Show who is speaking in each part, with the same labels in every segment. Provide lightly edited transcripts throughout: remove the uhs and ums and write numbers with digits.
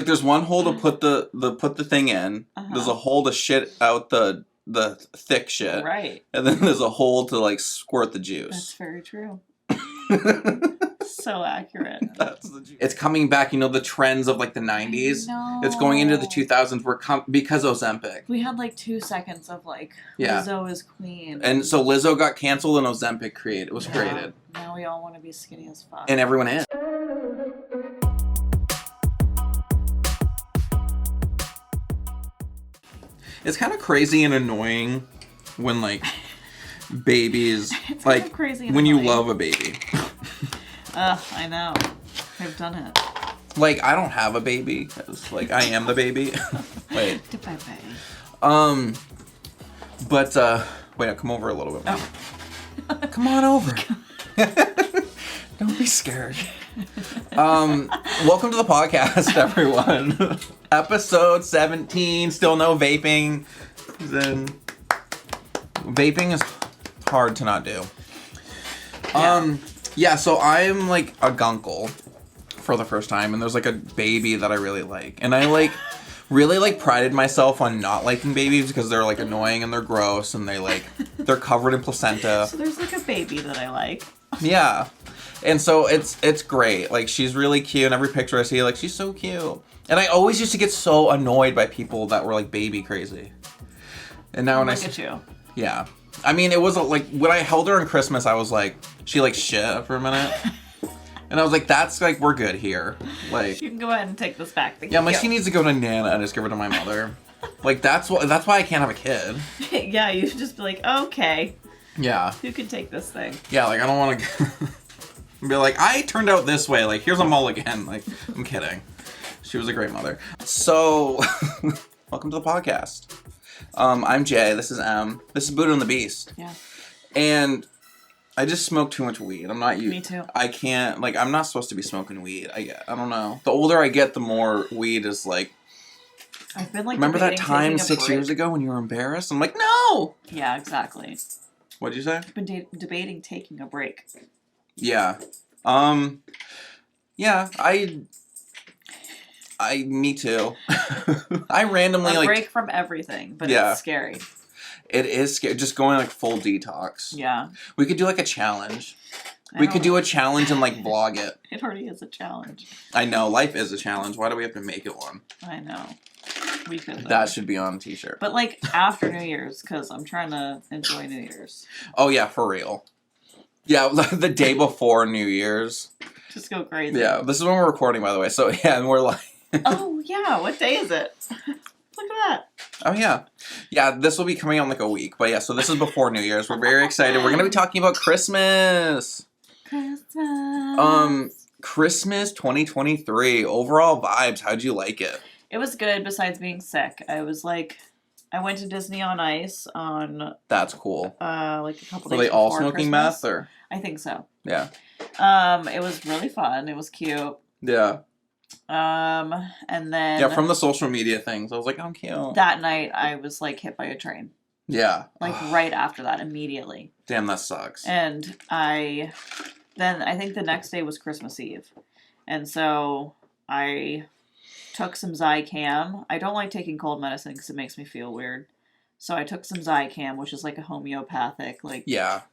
Speaker 1: there's one hole to put the thing in. There's a hole to shit out the thick shit.
Speaker 2: Right.
Speaker 1: And then there's a hole to like squirt the juice.
Speaker 2: That's very true. So accurate.
Speaker 1: It's coming back, you know, the trends of like the 90s.
Speaker 2: No.
Speaker 1: It's going into the 2000s because Ozempic.
Speaker 2: We had like 2 seconds of like Lizzo is queen.
Speaker 1: And so Lizzo got canceled and Ozempic was created.
Speaker 2: Now we all want to be skinny as fuck.
Speaker 1: And everyone is. It's kind of crazy and annoying when like babies
Speaker 2: it's
Speaker 1: like
Speaker 2: kind of crazy and
Speaker 1: when
Speaker 2: annoying.
Speaker 1: you love a baby.
Speaker 2: I know. I've done it.
Speaker 1: Like I don't have a baby. It's like I am the baby. Wait. Wait, come over a little bit more. Oh. Come on over. Don't be scared. Welcome to the podcast, everyone. Episode 17. Still no vaping. Then vaping is hard to not do. Yeah, so I'm like a gunkle for the first time, and there's like a baby that I really like. And I like really like prided myself on not liking babies because they're like annoying and they're gross and they're covered in placenta.
Speaker 2: So there's like a baby that I like.
Speaker 1: Yeah. And so it's great. Like she's really cute, and every picture I see, like she's so cute. And I always used to get so annoyed by people that were like baby crazy. And now when
Speaker 2: Look at you.
Speaker 1: Yeah. I mean, it was like when I held her on Christmas, I was like, she like shit for a minute. And I was like, that's like, we're good here. Like,
Speaker 2: you can go ahead and take this back.
Speaker 1: She needs to go to Nana and just give her to my mother. Like, that's why I can't have a kid.
Speaker 2: Yeah, you should just be like, okay.
Speaker 1: Yeah.
Speaker 2: Who can take this thing?
Speaker 1: Yeah, like, I don't want to be like, I turned out this way. Like, here's a mulligan. Like, I'm kidding. She was a great mother. So, welcome to the podcast. I'm Jay. This is M. This is Buddha and the Beast.
Speaker 2: Yeah.
Speaker 1: And I just smoke too much weed. I'm not.
Speaker 2: Me too.
Speaker 1: I can't. Like, I'm not supposed to be smoking weed. I don't know. The older I get, the more weed is like.
Speaker 2: I've been like.
Speaker 1: Remember that time 6 years ago when you were embarrassed? I'm like, no.
Speaker 2: Yeah, exactly.
Speaker 1: What'd you say?
Speaker 2: I've been debating taking a break.
Speaker 1: Yeah. Yeah. Me too. I randomly
Speaker 2: a break from everything, but it's scary.
Speaker 1: It is scary. Just going like full detox.
Speaker 2: Yeah.
Speaker 1: We could do like a challenge. We could do a challenge and like vlog it.
Speaker 2: It already is a challenge.
Speaker 1: I know. Life is a challenge. Why do we have to make it one?
Speaker 2: I know. We could. Though.
Speaker 1: That should be on a t-shirt.
Speaker 2: But like after New Year's, because I'm trying to enjoy New Year's.
Speaker 1: Oh yeah, for real. Yeah, the day before New Year's.
Speaker 2: Just go crazy.
Speaker 1: Yeah, this is when we're recording, by the way. So yeah, and we're like.
Speaker 2: Oh yeah, what day is it? Look at that.
Speaker 1: Oh yeah. Yeah, this will be coming out in like a week. But yeah, so this is before New Year's. We're very excited. We're gonna be talking about Christmas. Christmas 2023. Overall vibes, how'd you like it?
Speaker 2: It was good besides being sick. I went to Disney on Ice on
Speaker 1: That's cool.
Speaker 2: Like a couple days before
Speaker 1: Were they all smoking
Speaker 2: Christmas.
Speaker 1: meth or?
Speaker 2: I think so.
Speaker 1: Yeah.
Speaker 2: It was really fun. It was cute.
Speaker 1: Yeah.
Speaker 2: And then
Speaker 1: yeah, from the social media things, I was like, oh, cute.
Speaker 2: That night, I was like hit by a train.
Speaker 1: Yeah.
Speaker 2: Like right after that, immediately.
Speaker 1: Damn, that sucks.
Speaker 2: And I think the next day was Christmas Eve, and so I took some Zicam. I don't like taking cold medicine because it makes me feel weird. So I took some Zicam, which is like a homeopathic, like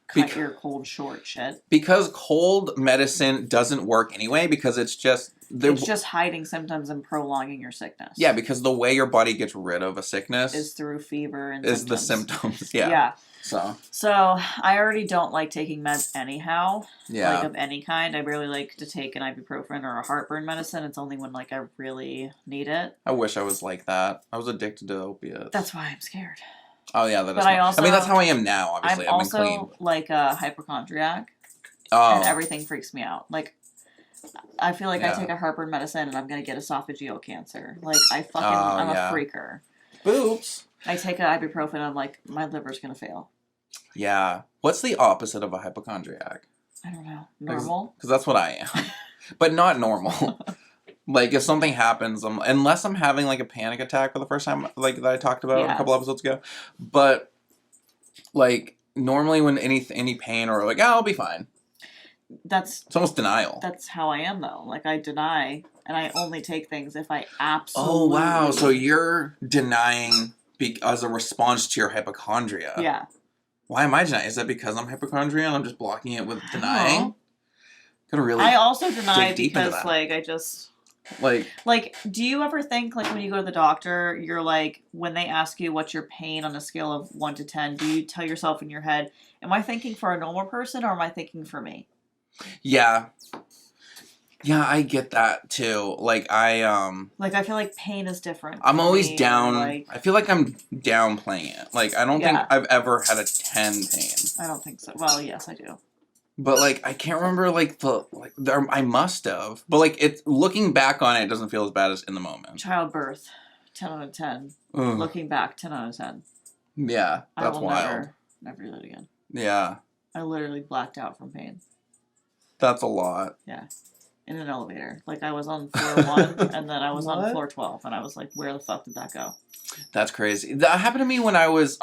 Speaker 2: cut your cold short shit. Because
Speaker 1: cold medicine doesn't work anyway, because it's just
Speaker 2: hiding symptoms and prolonging your sickness.
Speaker 1: Yeah, because the way your body gets rid of a sickness
Speaker 2: is through fever and
Speaker 1: symptoms. The symptoms. Yeah. Yeah. So
Speaker 2: I already don't like taking meds anyhow.
Speaker 1: Yeah.
Speaker 2: Like of any kind. I really like to take an ibuprofen or a heartburn medicine. It's only when like I really need it.
Speaker 1: I wish I was like that. I was addicted to opiates.
Speaker 2: That's why I'm scared.
Speaker 1: Oh yeah, that is. I mean, that's how I am now. Obviously,
Speaker 2: I'm
Speaker 1: been clean.
Speaker 2: also like a hypochondriac.
Speaker 1: Oh.
Speaker 2: And everything freaks me out. Like, I feel like I take a heartburn medicine and I'm gonna get esophageal cancer. Like I'm a freaker.
Speaker 1: Boops.
Speaker 2: I take an ibuprofen and I'm like, my liver's gonna fail.
Speaker 1: Yeah. What's the opposite of a hypochondriac?
Speaker 2: I don't know. Normal?
Speaker 1: Because that's what I am. But not normal. Like, if something happens, unless I'm having, like, a panic attack for the first time, like, that I talked about a couple episodes ago. But, like, normally when any pain or, like, I'll be fine. It's almost denial.
Speaker 2: That's how I am, though. Like, I deny and I only take things if I absolutely...
Speaker 1: Oh, wow. So you're denying as a response to your hypochondria.
Speaker 2: Yeah.
Speaker 1: Why am I denying? Is that because I'm hypochondriac and I'm just blocking it with denying?
Speaker 2: I also deny because,
Speaker 1: like,
Speaker 2: I just...
Speaker 1: Like,
Speaker 2: do you ever think, like, when you go to the doctor, you're like, when they ask you what's your pain on a scale of 1 to 10, do you tell yourself in your head, am I thinking for a normal person or am I thinking for me?
Speaker 1: Yeah. Yeah, I get that, too. Like, I feel
Speaker 2: like pain is different.
Speaker 1: I'm always down. I feel like I'm downplaying it. Like, I don't think I've ever had a 10 pain.
Speaker 2: I don't think so. Well, yes, I do.
Speaker 1: But, like, I can't remember, like, I must have. But, like, looking back on it, it doesn't feel as bad as in the moment.
Speaker 2: Childbirth, 10 out of 10.
Speaker 1: Ugh.
Speaker 2: Looking back, 10 out of 10.
Speaker 1: Yeah, that's wild.
Speaker 2: Never do that again.
Speaker 1: Yeah.
Speaker 2: I literally blacked out from pain.
Speaker 1: That's a lot.
Speaker 2: Yeah. In an elevator. Like, I was on floor 1, and then I was on floor 12, and I was like, where the fuck did that go?
Speaker 1: That's crazy. That happened to me when I was,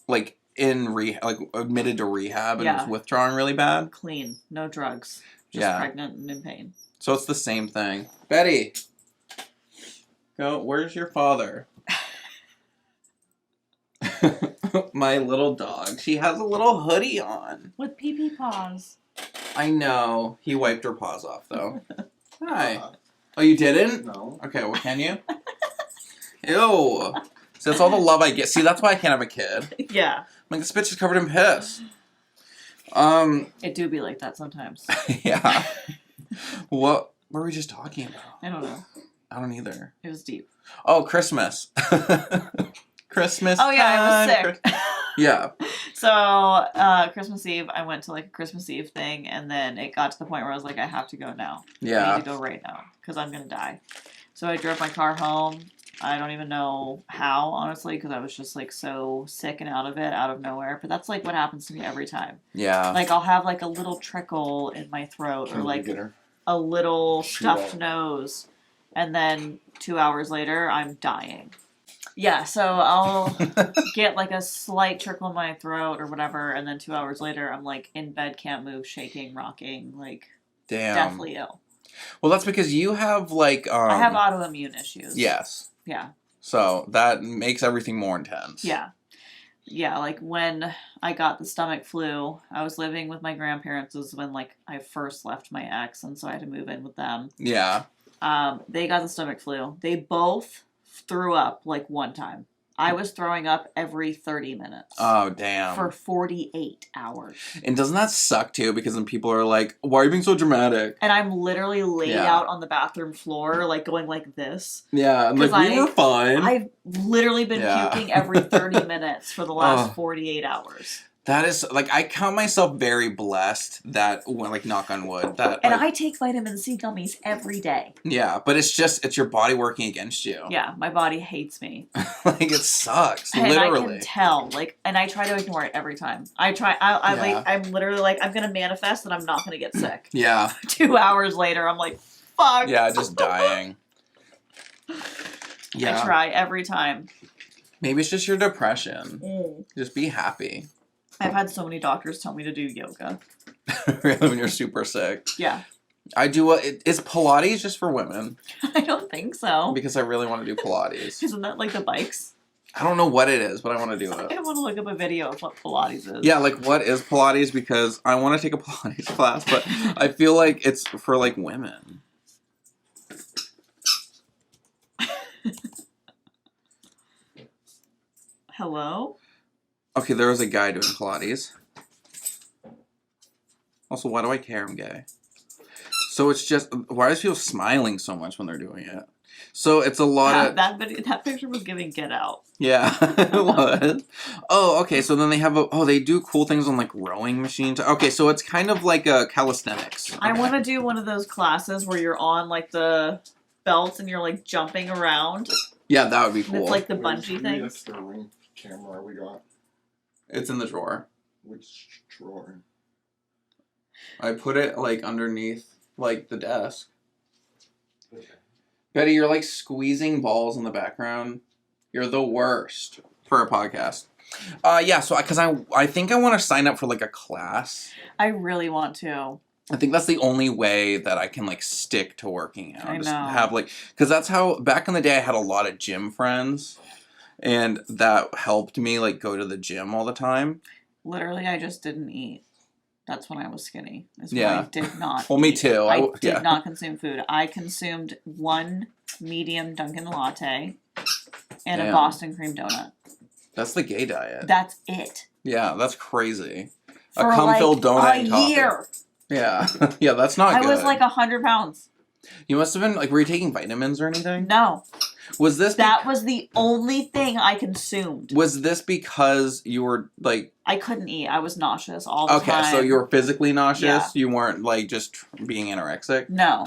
Speaker 1: like, in rehab, like, admitted to rehab and was withdrawing really bad.
Speaker 2: Clean. No drugs. Just pregnant and in pain.
Speaker 1: So it's the same thing. Betty! Go, where's your father? My little dog. She has a little hoodie on.
Speaker 2: With pee-pee paws.
Speaker 1: I know. He wiped her paws off, though. Hi. Oh, you didn't?
Speaker 3: No.
Speaker 1: Okay, well, can you? Ew. So that's all the love I get. See, that's why I can't have a kid.
Speaker 2: Yeah.
Speaker 1: I'm like, this bitch is covered in piss.
Speaker 2: It do be like that sometimes.
Speaker 1: Yeah. What were we just talking about?
Speaker 2: I don't know.
Speaker 1: I don't either.
Speaker 2: It was deep.
Speaker 1: Oh, Christmas. Christmas.
Speaker 2: Oh, yeah, I was sick.
Speaker 1: Yeah.
Speaker 2: So, Christmas Eve, I went to, like, a Christmas Eve thing, and then it got to the point where I was like, I have to go now.
Speaker 1: Yeah.
Speaker 2: I need to go right now, because I'm going to die. So I drove my car home. I don't even know how, honestly, because I was just, like, so sick and out of it, out of nowhere. But that's, like, what happens to me every time.
Speaker 1: Yeah.
Speaker 2: Like, I'll have, like, a little trickle in my throat, or, like, a little stuffed nose, and then 2 hours later, I'm dying. Yeah, so I'll get, like, a slight trickle in my throat or whatever, and then 2 hours later, I'm, like, in bed, can't move, shaking, rocking, like, deathly ill.
Speaker 1: Well, that's because you have, like,
Speaker 2: I have autoimmune issues.
Speaker 1: Yes.
Speaker 2: Yeah.
Speaker 1: So that makes everything more intense.
Speaker 2: Yeah. Yeah, like, when I got the stomach flu, I was living with my grandparents. This was when, like, I first left my ex, and so I had to move in with them.
Speaker 1: Yeah.
Speaker 2: They got the stomach flu. They both threw up, like, one time. I was throwing up every 30 minutes.
Speaker 1: Oh, damn.
Speaker 2: For 48 hours.
Speaker 1: And doesn't that suck, too? Because then people are like, why are you being so dramatic?
Speaker 2: And I'm literally laid out on the bathroom floor, like, going like this.
Speaker 1: Yeah, I'm like, we were fine.
Speaker 2: I've literally been puking every 30 minutes for the last 48 hours.
Speaker 1: That is, like, I count myself very blessed that, like, knock on wood. That,
Speaker 2: and
Speaker 1: like,
Speaker 2: I take vitamin C gummies every day.
Speaker 1: Yeah, but it's your body working against you.
Speaker 2: Yeah, my body hates me.
Speaker 1: Like, it sucks,
Speaker 2: and
Speaker 1: literally.
Speaker 2: I can tell, like, and I try to ignore it every time. Like, I'm literally like, I'm gonna manifest that I'm not gonna get sick.
Speaker 1: Yeah.
Speaker 2: 2 hours later, I'm like, fuck.
Speaker 1: Yeah, just dying. Yeah.
Speaker 2: I try every time.
Speaker 1: Maybe it's just your depression. Just be happy.
Speaker 2: I've had so many doctors tell me to do yoga.
Speaker 1: Really, when you're super sick?
Speaker 2: Yeah.
Speaker 1: I do. Is Pilates just for women?
Speaker 2: I don't think so.
Speaker 1: Because I really want to do Pilates.
Speaker 2: Isn't that like the bikes?
Speaker 1: I don't know what it is, but I want to do it.
Speaker 2: I want to look up a video of what Pilates is.
Speaker 1: Yeah, like, what is Pilates? Because I want to take a Pilates class, but I feel like it's for, like, women.
Speaker 2: Hello?
Speaker 1: Okay, there was a guy doing Pilates. Also, why do I care? I'm gay. So it's just, why is people smiling so much when they're doing it? So it's a lot of...
Speaker 2: That picture was giving Get Out.
Speaker 1: Yeah, it was. Oh, okay, so then they have they do cool things on, like, rowing machines. Okay, so it's kind of like a calisthenics. Okay.
Speaker 2: I want to do one of those classes where you're on, like, the belts and you're, like, jumping around.
Speaker 1: Yeah, that would be cool.
Speaker 2: And it's like the bungee thing.
Speaker 3: That's the ring camera we got.
Speaker 1: It's in the drawer.
Speaker 3: Which drawer?
Speaker 1: I put it, like, underneath, like, the desk. Okay. Betty, you're, like, squeezing balls in the background. You're the worst for a podcast. Yeah, so because I think I want to sign up for, like, a class.
Speaker 2: I really want to.
Speaker 1: I think that's the only way that I can, like, stick to working out.
Speaker 2: I
Speaker 1: Just
Speaker 2: know.
Speaker 1: have, like, because that's how, back in the day, I had a lot of gym friends, and that helped me, like, go to the gym all the time.
Speaker 2: Literally, I just didn't eat. That's when I was skinny. Is when
Speaker 1: Yeah.
Speaker 2: I did not
Speaker 1: Well, me
Speaker 2: eat.
Speaker 1: too.
Speaker 2: I
Speaker 1: yeah.
Speaker 2: did not consume food. I consumed one medium Dunkin' latte and a
Speaker 1: Damn.
Speaker 2: Boston cream donut.
Speaker 1: That's the gay diet.
Speaker 2: That's it.
Speaker 1: Yeah, that's crazy.
Speaker 2: For
Speaker 1: a cum-filled donut
Speaker 2: like
Speaker 1: and
Speaker 2: a
Speaker 1: coffee.
Speaker 2: year.
Speaker 1: Yeah. Yeah, that's not
Speaker 2: I
Speaker 1: good.
Speaker 2: was like 100 pounds.
Speaker 1: You must have been, like, were you taking vitamins or anything?
Speaker 2: No.
Speaker 1: Was this
Speaker 2: That was the only thing I consumed.
Speaker 1: Was this because you were, like...
Speaker 2: I couldn't eat. I was nauseous all the time.
Speaker 1: Okay, so you were physically nauseous?
Speaker 2: Yeah.
Speaker 1: You weren't, like, just being anorexic?
Speaker 2: No.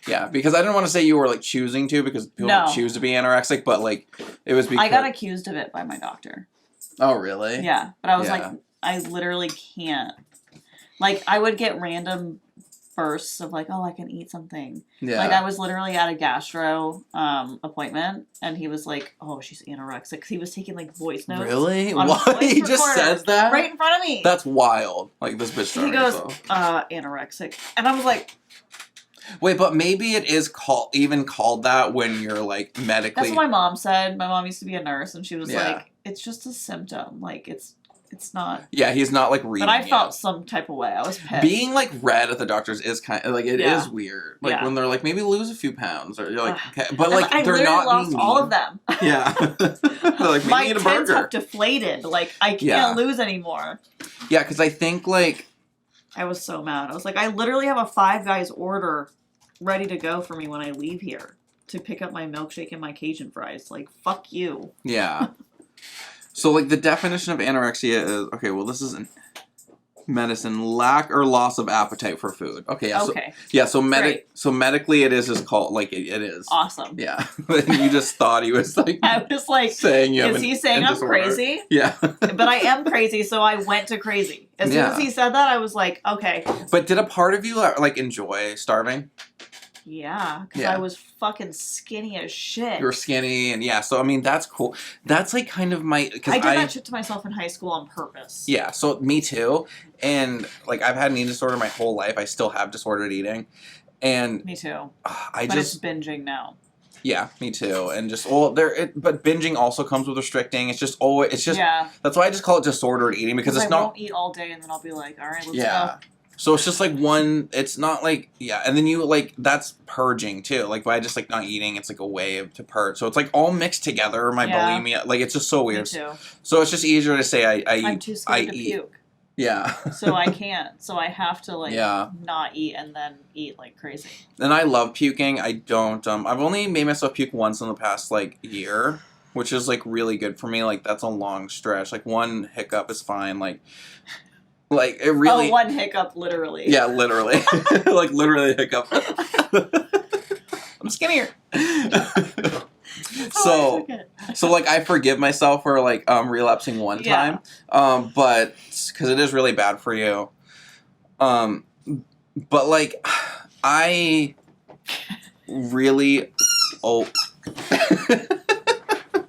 Speaker 1: Yeah, because I didn't want to say you were, like, choosing to, because people don't choose to be anorexic, but, like, it was because...
Speaker 2: I got accused of it by my doctor.
Speaker 1: Oh, really?
Speaker 2: Yeah, but I was
Speaker 1: Yeah.
Speaker 2: like, I literally can't. Like, I would get random bursts of like, oh, I can eat something.
Speaker 1: Yeah.
Speaker 2: Like, I was literally at a gastro appointment, and he was like, oh, she's anorexic. 'Cause he was taking, like, voice notes.
Speaker 1: Really?
Speaker 2: On
Speaker 1: What?
Speaker 2: voice
Speaker 1: He just
Speaker 2: recorder
Speaker 1: says that?
Speaker 2: right in front of me.
Speaker 1: That's wild. Like, this bitch started,
Speaker 2: He goes,
Speaker 1: so.
Speaker 2: anorexic. And I was like...
Speaker 1: Wait, but maybe it is called that when you're, like, medically...
Speaker 2: That's what my mom said. My mom used to be a nurse, and she was
Speaker 1: Yeah.
Speaker 2: like, it's just a symptom. Like, it's not...
Speaker 1: Yeah, he's not, like, reading
Speaker 2: But I
Speaker 1: you.
Speaker 2: felt some type of way. I was pissed.
Speaker 1: Being, like, red at the doctors is kind of, like, it
Speaker 2: Yeah.
Speaker 1: is weird. Like,
Speaker 2: Yeah.
Speaker 1: when they're like, maybe lose a few pounds. Or you're like, okay. But,
Speaker 2: And
Speaker 1: like,
Speaker 2: I
Speaker 1: they're
Speaker 2: literally
Speaker 1: not
Speaker 2: lost
Speaker 1: being
Speaker 2: all
Speaker 1: mean.
Speaker 2: of them.
Speaker 1: Yeah. They're like, we
Speaker 2: My
Speaker 1: need a
Speaker 2: tits
Speaker 1: burger.
Speaker 2: have deflated. Like, I can't
Speaker 1: Yeah.
Speaker 2: lose anymore.
Speaker 1: Yeah, because I think, like...
Speaker 2: I was so mad. I was like, I literally have a Five Guys order ready to go for me when I leave here to pick up my milkshake and my Cajun fries. Like, fuck you.
Speaker 1: Yeah. So, like, the definition of anorexia is... Okay, well, this is medicine. Lack or loss of appetite for food. Okay, yeah.
Speaker 2: Okay.
Speaker 1: So medically it is just called... Like, it is.
Speaker 2: Awesome.
Speaker 1: Yeah. You just thought he was, like...
Speaker 2: I was like,
Speaker 1: saying you have
Speaker 2: is he saying I'm
Speaker 1: disorder.
Speaker 2: crazy?
Speaker 1: Yeah.
Speaker 2: But I am crazy, so I went to crazy. As soon as he said that, I was like, okay.
Speaker 1: But did a part of you, like, enjoy starving?
Speaker 2: Yeah, because
Speaker 1: Yeah.
Speaker 2: I was fucking skinny as shit.
Speaker 1: You were skinny, and yeah, so, I mean, that's cool. That's, like, kind of my... Cause
Speaker 2: I did that shit to myself in high school on purpose.
Speaker 1: Yeah, so me too. And, like, I've had an eating disorder my whole life. I still have disordered eating. And...
Speaker 2: Me too.
Speaker 1: But
Speaker 2: it's binging now.
Speaker 1: Yeah, me too. And just, but binging also comes with restricting. It's just
Speaker 2: Yeah.
Speaker 1: That's why I just call it disordered eating, because it's
Speaker 2: I
Speaker 1: not...
Speaker 2: won't eat all day, and then I'll be like, all right, let's
Speaker 1: Yeah.
Speaker 2: go.
Speaker 1: So it's just, like, it's not, like, yeah, and then you, like, that's purging, too. Like, by just, like, not eating, it's, like, a way to purge. So it's, like, all mixed together, my bulimia. Like, it's just so
Speaker 2: Me
Speaker 1: weird.
Speaker 2: too.
Speaker 1: So it's just easier to say
Speaker 2: I'm too scared to
Speaker 1: eat.
Speaker 2: puke.
Speaker 1: Yeah.
Speaker 2: So I can't. So I have to, like,
Speaker 1: Yeah.
Speaker 2: not eat and then eat like crazy.
Speaker 1: And I love puking. I don't, I've only made myself puke once in the past, like, year, which is, like, really good for me. Like, that's a long stretch. Like, one hiccup is fine. Like, it really...
Speaker 2: Oh, one hiccup, literally.
Speaker 1: Yeah, literally. Like, literally a hiccup. I'm skinnier.
Speaker 2: Oh, I took it.
Speaker 1: So, like, I forgive myself for, like, relapsing one time. But, because it is really bad for you. But, like, I really... Oh.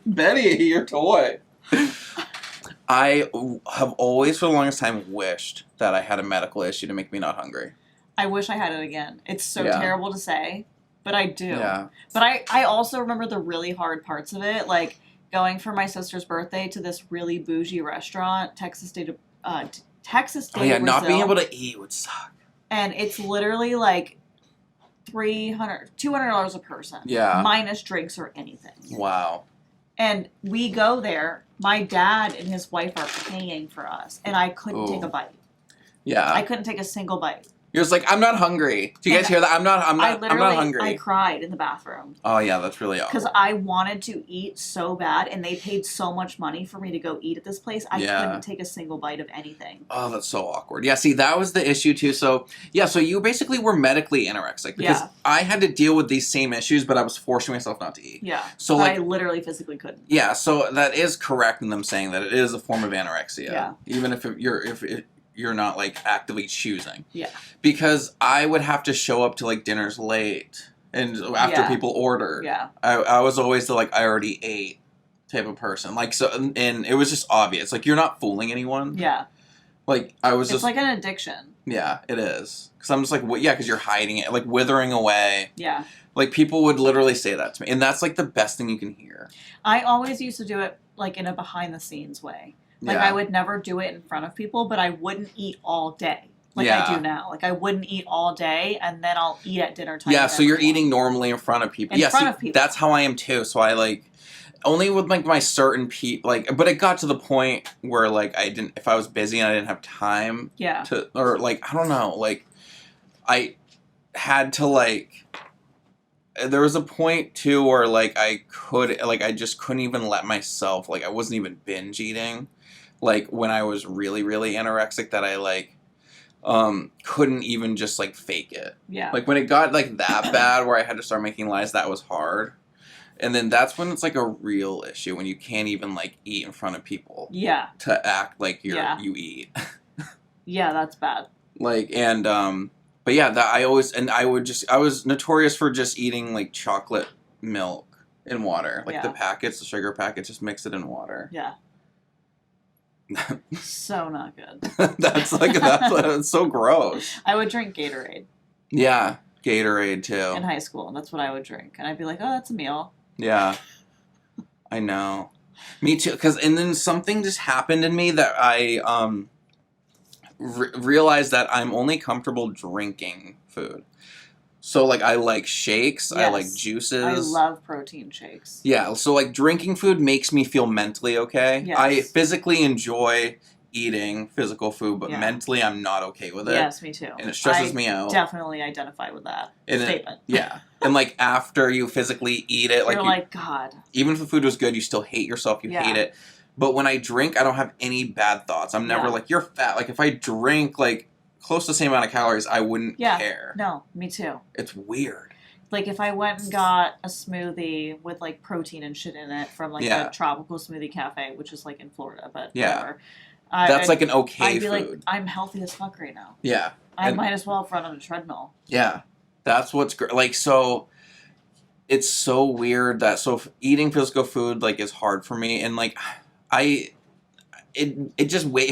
Speaker 1: Betty, your toy. I have always, for the longest time, wished that I had a medical issue to make me not hungry.
Speaker 2: I wish I had it again. It's so
Speaker 1: Yeah.
Speaker 2: terrible to say, but I do.
Speaker 1: Yeah.
Speaker 2: But I also remember the really hard parts of it, like going for my sister's birthday to this really bougie restaurant, Texas Day
Speaker 1: Oh, yeah, not being able to eat would suck.
Speaker 2: And it's literally like $200 a person.
Speaker 1: Yeah.
Speaker 2: Minus drinks or anything.
Speaker 1: Wow.
Speaker 2: And we go there. My dad and his wife are paying for us, and I couldn't take a bite.
Speaker 1: Yeah.
Speaker 2: I couldn't take a single bite.
Speaker 1: You're just like, I'm not hungry. Do you guys hear that? I'm not hungry.
Speaker 2: I cried in the bathroom.
Speaker 1: Oh yeah, that's really awful.
Speaker 2: Because I wanted to eat so bad, and they paid so much money for me to go eat at this place. I couldn't take a single bite of anything.
Speaker 1: Oh, that's so awkward. Yeah, see, that was the issue too. So you basically were medically anorexic because I had to deal with these same issues, but I was forcing myself not to eat.
Speaker 2: Yeah.
Speaker 1: So
Speaker 2: I literally physically couldn't.
Speaker 1: Yeah, so that is correct in them saying that it is a form of anorexia.
Speaker 2: Yeah.
Speaker 1: Even if you're not, like, actively choosing.
Speaker 2: Yeah.
Speaker 1: Because I would have to show up to, like, dinners late and after people order.
Speaker 2: Yeah.
Speaker 1: I was always the, like, I already ate type of person. Like, so, and it was just obvious. Like, you're not fooling anyone.
Speaker 2: Yeah.
Speaker 1: Like, I was
Speaker 2: It's
Speaker 1: just...
Speaker 2: like an addiction.
Speaker 1: Yeah, it is. Because I'm just like, yeah, because you're hiding it. Like, withering away.
Speaker 2: Yeah.
Speaker 1: Like, people would literally say that to me. And that's, like, the best thing you can hear.
Speaker 2: I always used to do it, like, in a behind-the-scenes way. Like,
Speaker 1: Yeah.
Speaker 2: I would never do it in front of people, but I wouldn't eat all day. Like
Speaker 1: Yeah.
Speaker 2: I do now. Like, I wouldn't eat all day, and then I'll eat at dinner time.
Speaker 1: Yeah, so you're eating normally in front of people.
Speaker 2: In front of people.
Speaker 1: That's how I am, too. So I, like... Only with, like, my certain people... Like, but it got to the point where, like, I didn't... If I was busy and I didn't have time...
Speaker 2: Yeah.
Speaker 1: To... Or, like, I don't know. Like, I had to, like... There was a point, too, where, like, I just couldn't even let myself... Like, I wasn't even binge eating. Like, when I was really, really anorexic, that I, like... couldn't even just, like, fake it.
Speaker 2: Yeah.
Speaker 1: Like, when it got, like, that bad where I had to start making lies, that was hard. And then that's when it's, like, a real issue, when you can't even, like, eat in front of people.
Speaker 2: Yeah.
Speaker 1: To act like you eat.
Speaker 2: Yeah, that's bad.
Speaker 1: Like, and, but yeah, that I was notorious for just eating, like, chocolate milk in water. Like, the packets, the sugar packets, just mix it in water.
Speaker 2: Yeah. So not good.
Speaker 1: That's so gross.
Speaker 2: I would drink Gatorade.
Speaker 1: Yeah, Gatorade, too.
Speaker 2: In high school, and that's what I would drink. And I'd be like, oh, that's a meal.
Speaker 1: Yeah, I know. Me too. And then something just happened in me that I realized that I'm only comfortable drinking food. So, like, I like shakes. Yes. I like juices.
Speaker 2: I love protein shakes.
Speaker 1: Yeah. So, like, drinking food makes me feel mentally okay. Yes. I physically enjoy eating physical food, but mentally I'm not okay with it.
Speaker 2: Yes, me too.
Speaker 1: And it stresses me out.
Speaker 2: Definitely identify with that statement.
Speaker 1: Yeah. And, like, after you physically eat it,
Speaker 2: you're like, God.
Speaker 1: Even if the food was good, you still hate yourself. You hate it. But when I drink, I don't have any bad thoughts. I'm never like, you're fat. Like, if I drink, like, close to the same amount of calories, I wouldn't care.
Speaker 2: No, me too.
Speaker 1: It's weird.
Speaker 2: Like, if I went and got a smoothie with, like, protein and shit in it from, like, a tropical smoothie cafe, which is, like, in Florida, but whatever.
Speaker 1: That's like an okay
Speaker 2: I'd be
Speaker 1: food.
Speaker 2: like, I'm healthy as fuck right now.
Speaker 1: Yeah.
Speaker 2: I might as well have run on a treadmill.
Speaker 1: Yeah. That's what's great. Like, so, it's so weird that, eating physical food, like, is hard for me. And, like, it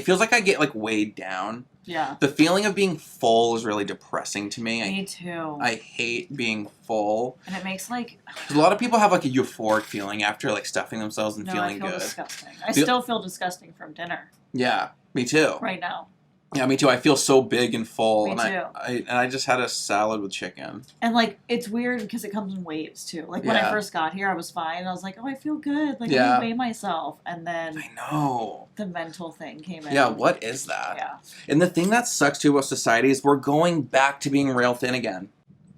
Speaker 1: feels like I get, like, weighed down.
Speaker 2: Yeah.
Speaker 1: The feeling of being full is really depressing to me.
Speaker 2: Me too.
Speaker 1: I hate being full.
Speaker 2: And it makes, like...
Speaker 1: A lot of people have, like, a euphoric feeling after, like, stuffing themselves and feeling good.
Speaker 2: I feel disgusting. I still feel disgusting from dinner.
Speaker 1: Yeah, me too.
Speaker 2: Right now.
Speaker 1: Yeah, me too. I feel so big and full.
Speaker 2: Me too.
Speaker 1: I just had a salad with chicken.
Speaker 2: And, like, it's weird because it comes in waves, too. Like, when I first got here, I was fine. I was like, oh, I feel good. Like, I weigh myself. And then...
Speaker 1: I know.
Speaker 2: The mental thing came in.
Speaker 1: Yeah, what is that?
Speaker 2: Yeah.
Speaker 1: And the thing that sucks, too, about society is we're going back to being rail thin again.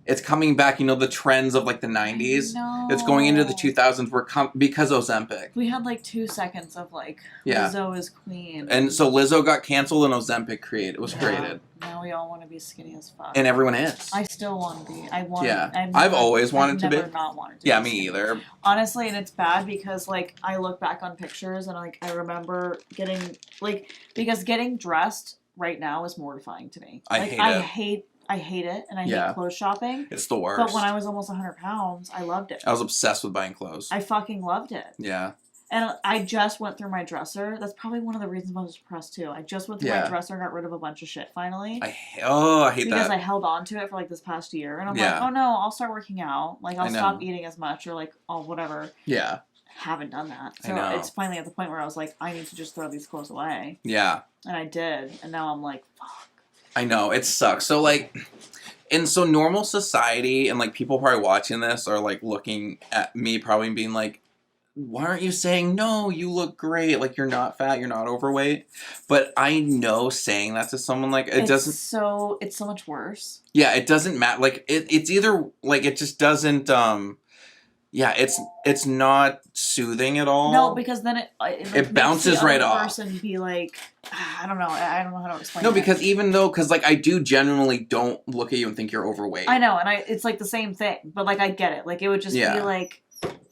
Speaker 1: It's coming back, the trends of, like, the 90s. It's going into the 2000s. Because Ozempic.
Speaker 2: We had, like, 2 seconds of, like, Lizzo is queen.
Speaker 1: And so Lizzo got canceled and Ozempic was created.
Speaker 2: Now we all want to be skinny as fuck.
Speaker 1: And everyone is.
Speaker 2: I still want to be.
Speaker 1: I've always wanted to be.
Speaker 2: I've never not wanted to be.
Speaker 1: Yeah, me either.
Speaker 2: Honestly, and it's bad because, like, I look back on pictures and, like, I remember getting, like, because getting dressed right now is mortifying to me.
Speaker 1: I hate it,
Speaker 2: and I hate clothes shopping.
Speaker 1: It's the worst.
Speaker 2: But when I was almost 100 pounds, I loved it.
Speaker 1: I was obsessed with buying clothes.
Speaker 2: I fucking loved it.
Speaker 1: Yeah.
Speaker 2: And I just went through my dresser. That's probably one of the reasons I was depressed, too. I just went through my dresser and got rid of a bunch of shit, finally.
Speaker 1: I hate that.
Speaker 2: Because I held on to it for, like, this past year. And I'm like, oh, no, I'll start working out. Like, I'll stop eating as much or, like, whatever.
Speaker 1: Yeah.
Speaker 2: Haven't done that. So
Speaker 1: I know.
Speaker 2: it's finally at the point where I was like, I need to just throw these clothes away.
Speaker 1: Yeah.
Speaker 2: And I did. And now I'm like, fuck.
Speaker 1: I know. It sucks. So, like... And so normal society and, like, people probably watching this are, like, looking at me probably being like, why aren't you saying, no, you look great, like, you're not fat, you're not overweight? But I know saying that to someone, like, it's so much worse. Yeah, it doesn't matter. Like, it's either, like, it just doesn't, it's not soothing at all.
Speaker 2: No, because then it
Speaker 1: bounces right off.
Speaker 2: Person be like, I don't know how to explain.
Speaker 1: No,
Speaker 2: that.
Speaker 1: because like I do genuinely don't look at you and think you're overweight.
Speaker 2: I know, and it's like the same thing, but like I get it. Like it would just be like.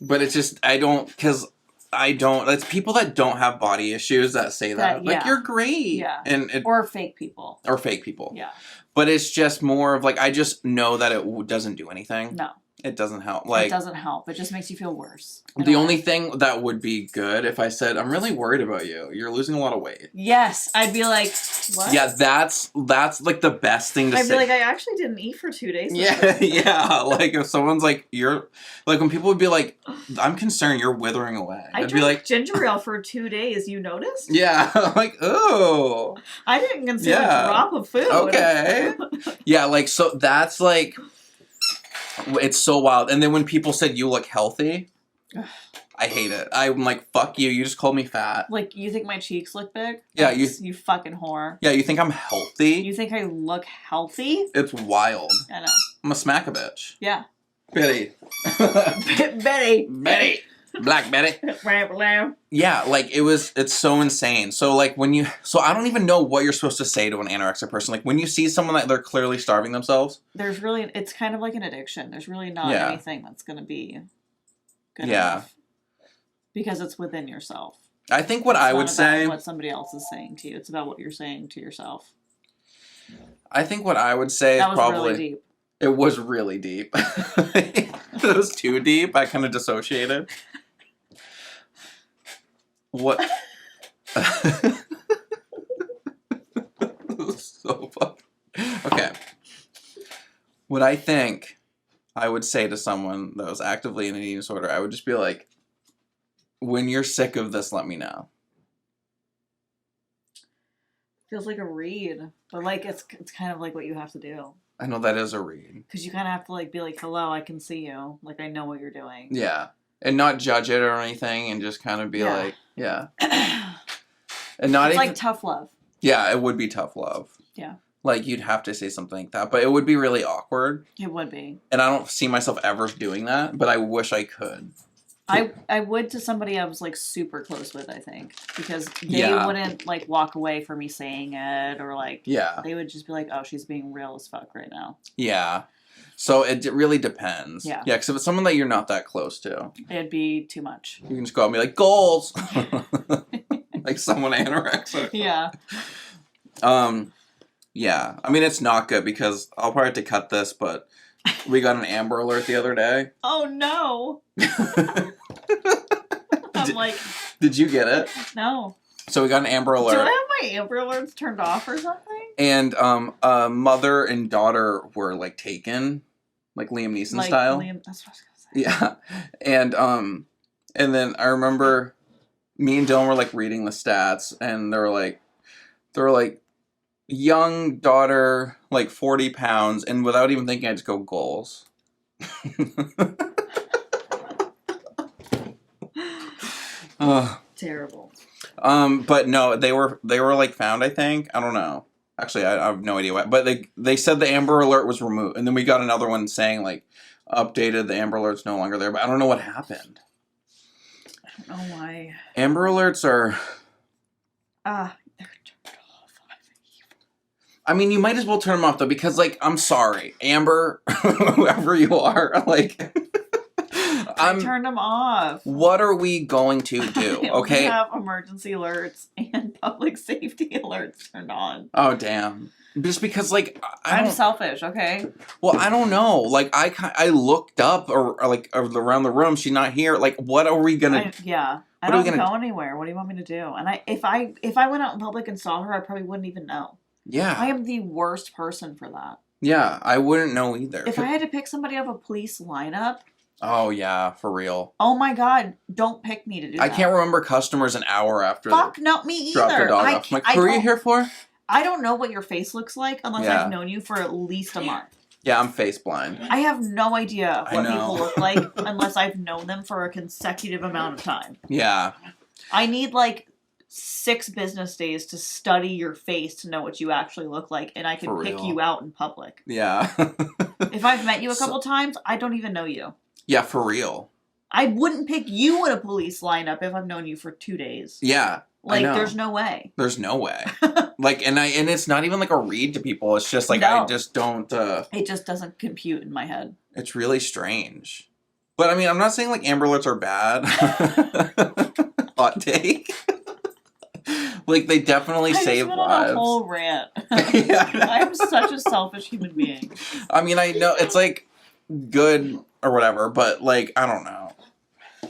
Speaker 1: But it's just it's people that don't have body issues that say that. Like you're great.
Speaker 2: Yeah.
Speaker 1: Or
Speaker 2: fake people.
Speaker 1: Or fake people.
Speaker 2: Yeah.
Speaker 1: But it's just more of like I just know that it doesn't do anything.
Speaker 2: No.
Speaker 1: It doesn't help.
Speaker 2: It
Speaker 1: Like,
Speaker 2: doesn't help. It just makes you feel worse.
Speaker 1: the only thing that would be good if I said, I'm really worried about you. You're losing a lot of weight.
Speaker 2: Yes, I'd be like, what?
Speaker 1: Yeah, that's like the best thing to
Speaker 2: I'd
Speaker 1: say.
Speaker 2: be like, I actually didn't eat for 2 days.
Speaker 1: Yeah, yeah. Like if someone's like, you're like when people would be like, I'm concerned you're withering away.
Speaker 2: I
Speaker 1: I'd be
Speaker 2: drank
Speaker 1: like,
Speaker 2: ginger ale for 2 days. You noticed?
Speaker 1: yeah, like oh,
Speaker 2: I didn't consume
Speaker 1: Yeah.
Speaker 2: a drop of food.
Speaker 1: okay, yeah. Like so that's like, it's so wild. And then when people said you look healthy, I hate it. I'm like, fuck you. You just called me fat.
Speaker 2: Like, you think my cheeks look big?
Speaker 1: Yeah,
Speaker 2: You fucking whore.
Speaker 1: Yeah, you think I'm healthy?
Speaker 2: You think I look healthy?
Speaker 1: It's wild.
Speaker 2: I know.
Speaker 1: I'm a smack a bitch.
Speaker 2: Yeah.
Speaker 1: Betty.
Speaker 2: Betty.
Speaker 1: Betty. Black Betty. Yeah, like it's so insane. So like so I don't even know what you're supposed to say to an anorexic person. Like when you see someone that they're clearly starving themselves.
Speaker 2: It's kind of like an addiction. There's really not
Speaker 1: Yeah.
Speaker 2: anything that's going to be good
Speaker 1: Yeah.
Speaker 2: enough. Because it's within yourself.
Speaker 1: I think what
Speaker 2: It's
Speaker 1: I
Speaker 2: not
Speaker 1: would
Speaker 2: about
Speaker 1: say.
Speaker 2: what somebody else is saying to you. It's about what you're saying to yourself.
Speaker 1: I think what I would say
Speaker 2: That
Speaker 1: is
Speaker 2: was
Speaker 1: probably.
Speaker 2: really deep.
Speaker 1: It was really deep. It was too deep. I kind of dissociated. What? So fucking. Okay. What I think I would say to someone that was actively in an eating disorder, I would just be like, when you're sick of this, let me know.
Speaker 2: Feels like a read. But like it's kind of like what you have to do.
Speaker 1: I know that is a read.
Speaker 2: Because you kind of have to like be like, hello, I can see you. Like, I know what you're doing.
Speaker 1: Yeah. And not judge it or anything and just kind of be like, yeah. And not
Speaker 2: It's
Speaker 1: even.
Speaker 2: like tough love.
Speaker 1: Yeah, it would be tough love.
Speaker 2: Yeah.
Speaker 1: Like, you'd have to say something like that. But it would be really awkward.
Speaker 2: It would be.
Speaker 1: And I don't see myself ever doing that. But I wish I could.
Speaker 2: I would to somebody I was like super close with, I think. Because they
Speaker 1: Yeah.
Speaker 2: wouldn't like walk away from me saying it or like.
Speaker 1: Yeah.
Speaker 2: They would just be like, oh, she's being real as fuck right now.
Speaker 1: Yeah. So it really depends.
Speaker 2: Yeah.
Speaker 1: Yeah, because if it's someone that you're not that close to,
Speaker 2: It'd be too much.
Speaker 1: you can just go out and be like, goals! Like someone anorexic.
Speaker 2: Yeah.
Speaker 1: Yeah. I mean, it's not good because I'll probably have to cut this, but we got an Amber Alert the other day.
Speaker 2: Oh no. I'm like,
Speaker 1: Did you get it?
Speaker 2: no.
Speaker 1: So we got an Amber Alert.
Speaker 2: Do I have my Amber Alerts turned off or something?
Speaker 1: And mother and daughter were like taken, like Liam Neeson
Speaker 2: Like,
Speaker 1: style.
Speaker 2: That's what I was gonna say.
Speaker 1: Yeah. And then I remember me and Dylan were like reading the stats and they were like young daughter, like 40 pounds, and without even thinking I just go goals.
Speaker 2: Terrible.
Speaker 1: But no, they were like found, I think. I don't know. Actually, I have no idea why. But they said the Amber Alert was removed. And then we got another one saying, like, updated, the Amber Alert's no longer there. But I don't know what happened.
Speaker 2: I don't know why.
Speaker 1: Amber Alerts are...
Speaker 2: They're turned off.
Speaker 1: I mean, you might as well turn them off, though, because, like, I'm sorry. Amber, whoever you are, like...
Speaker 2: I turned them off.
Speaker 1: What are we going to do, okay?
Speaker 2: We have emergency alerts and public safety alerts turned on.
Speaker 1: Oh, damn. Just because, like,
Speaker 2: I'm selfish, okay?
Speaker 1: Well, I don't know. Like, I looked up or like around the room. She's not here. Like, what are we gonna?
Speaker 2: I don't go anywhere. What do you want me to do? And if I went out in public and saw her, I probably wouldn't even know.
Speaker 1: Yeah.
Speaker 2: I am the worst person for that.
Speaker 1: Yeah, I wouldn't know either.
Speaker 2: If I had to pick somebody out of a police lineup.
Speaker 1: Oh yeah, for real.
Speaker 2: Oh my god, don't pick me to do that.
Speaker 1: I can't remember customers an hour after.
Speaker 2: Fuck, not me either.
Speaker 1: Drop the dog off. I'm like, who are you here for?
Speaker 2: I don't know what your face looks like unless I've known you for at least a month.
Speaker 1: Yeah, I'm face blind.
Speaker 2: I have no idea what people look like unless I've known them for a consecutive amount of time.
Speaker 1: Yeah.
Speaker 2: I need like 6 business days to study your face to know what you actually look like, and I can pick you out in public.
Speaker 1: Yeah.
Speaker 2: If I've met you a couple times, I don't even know you.
Speaker 1: Yeah, for real.
Speaker 2: I wouldn't pick you in a police lineup if I've known you for 2 days.
Speaker 1: Yeah.
Speaker 2: Like, there's no way.
Speaker 1: There's no way. Like, and it's not even like a read to people. It's just like, I just don't...
Speaker 2: It just doesn't compute in my head.
Speaker 1: It's really strange. But, I mean, I'm not saying, like, Amber Alerts are bad. Hot take. Like, they definitely save lives.
Speaker 2: I just went on a whole rant.
Speaker 1: Yeah.
Speaker 2: I'm such a selfish human being.
Speaker 1: I mean, I know, it's like... good or whatever, but like I don't know.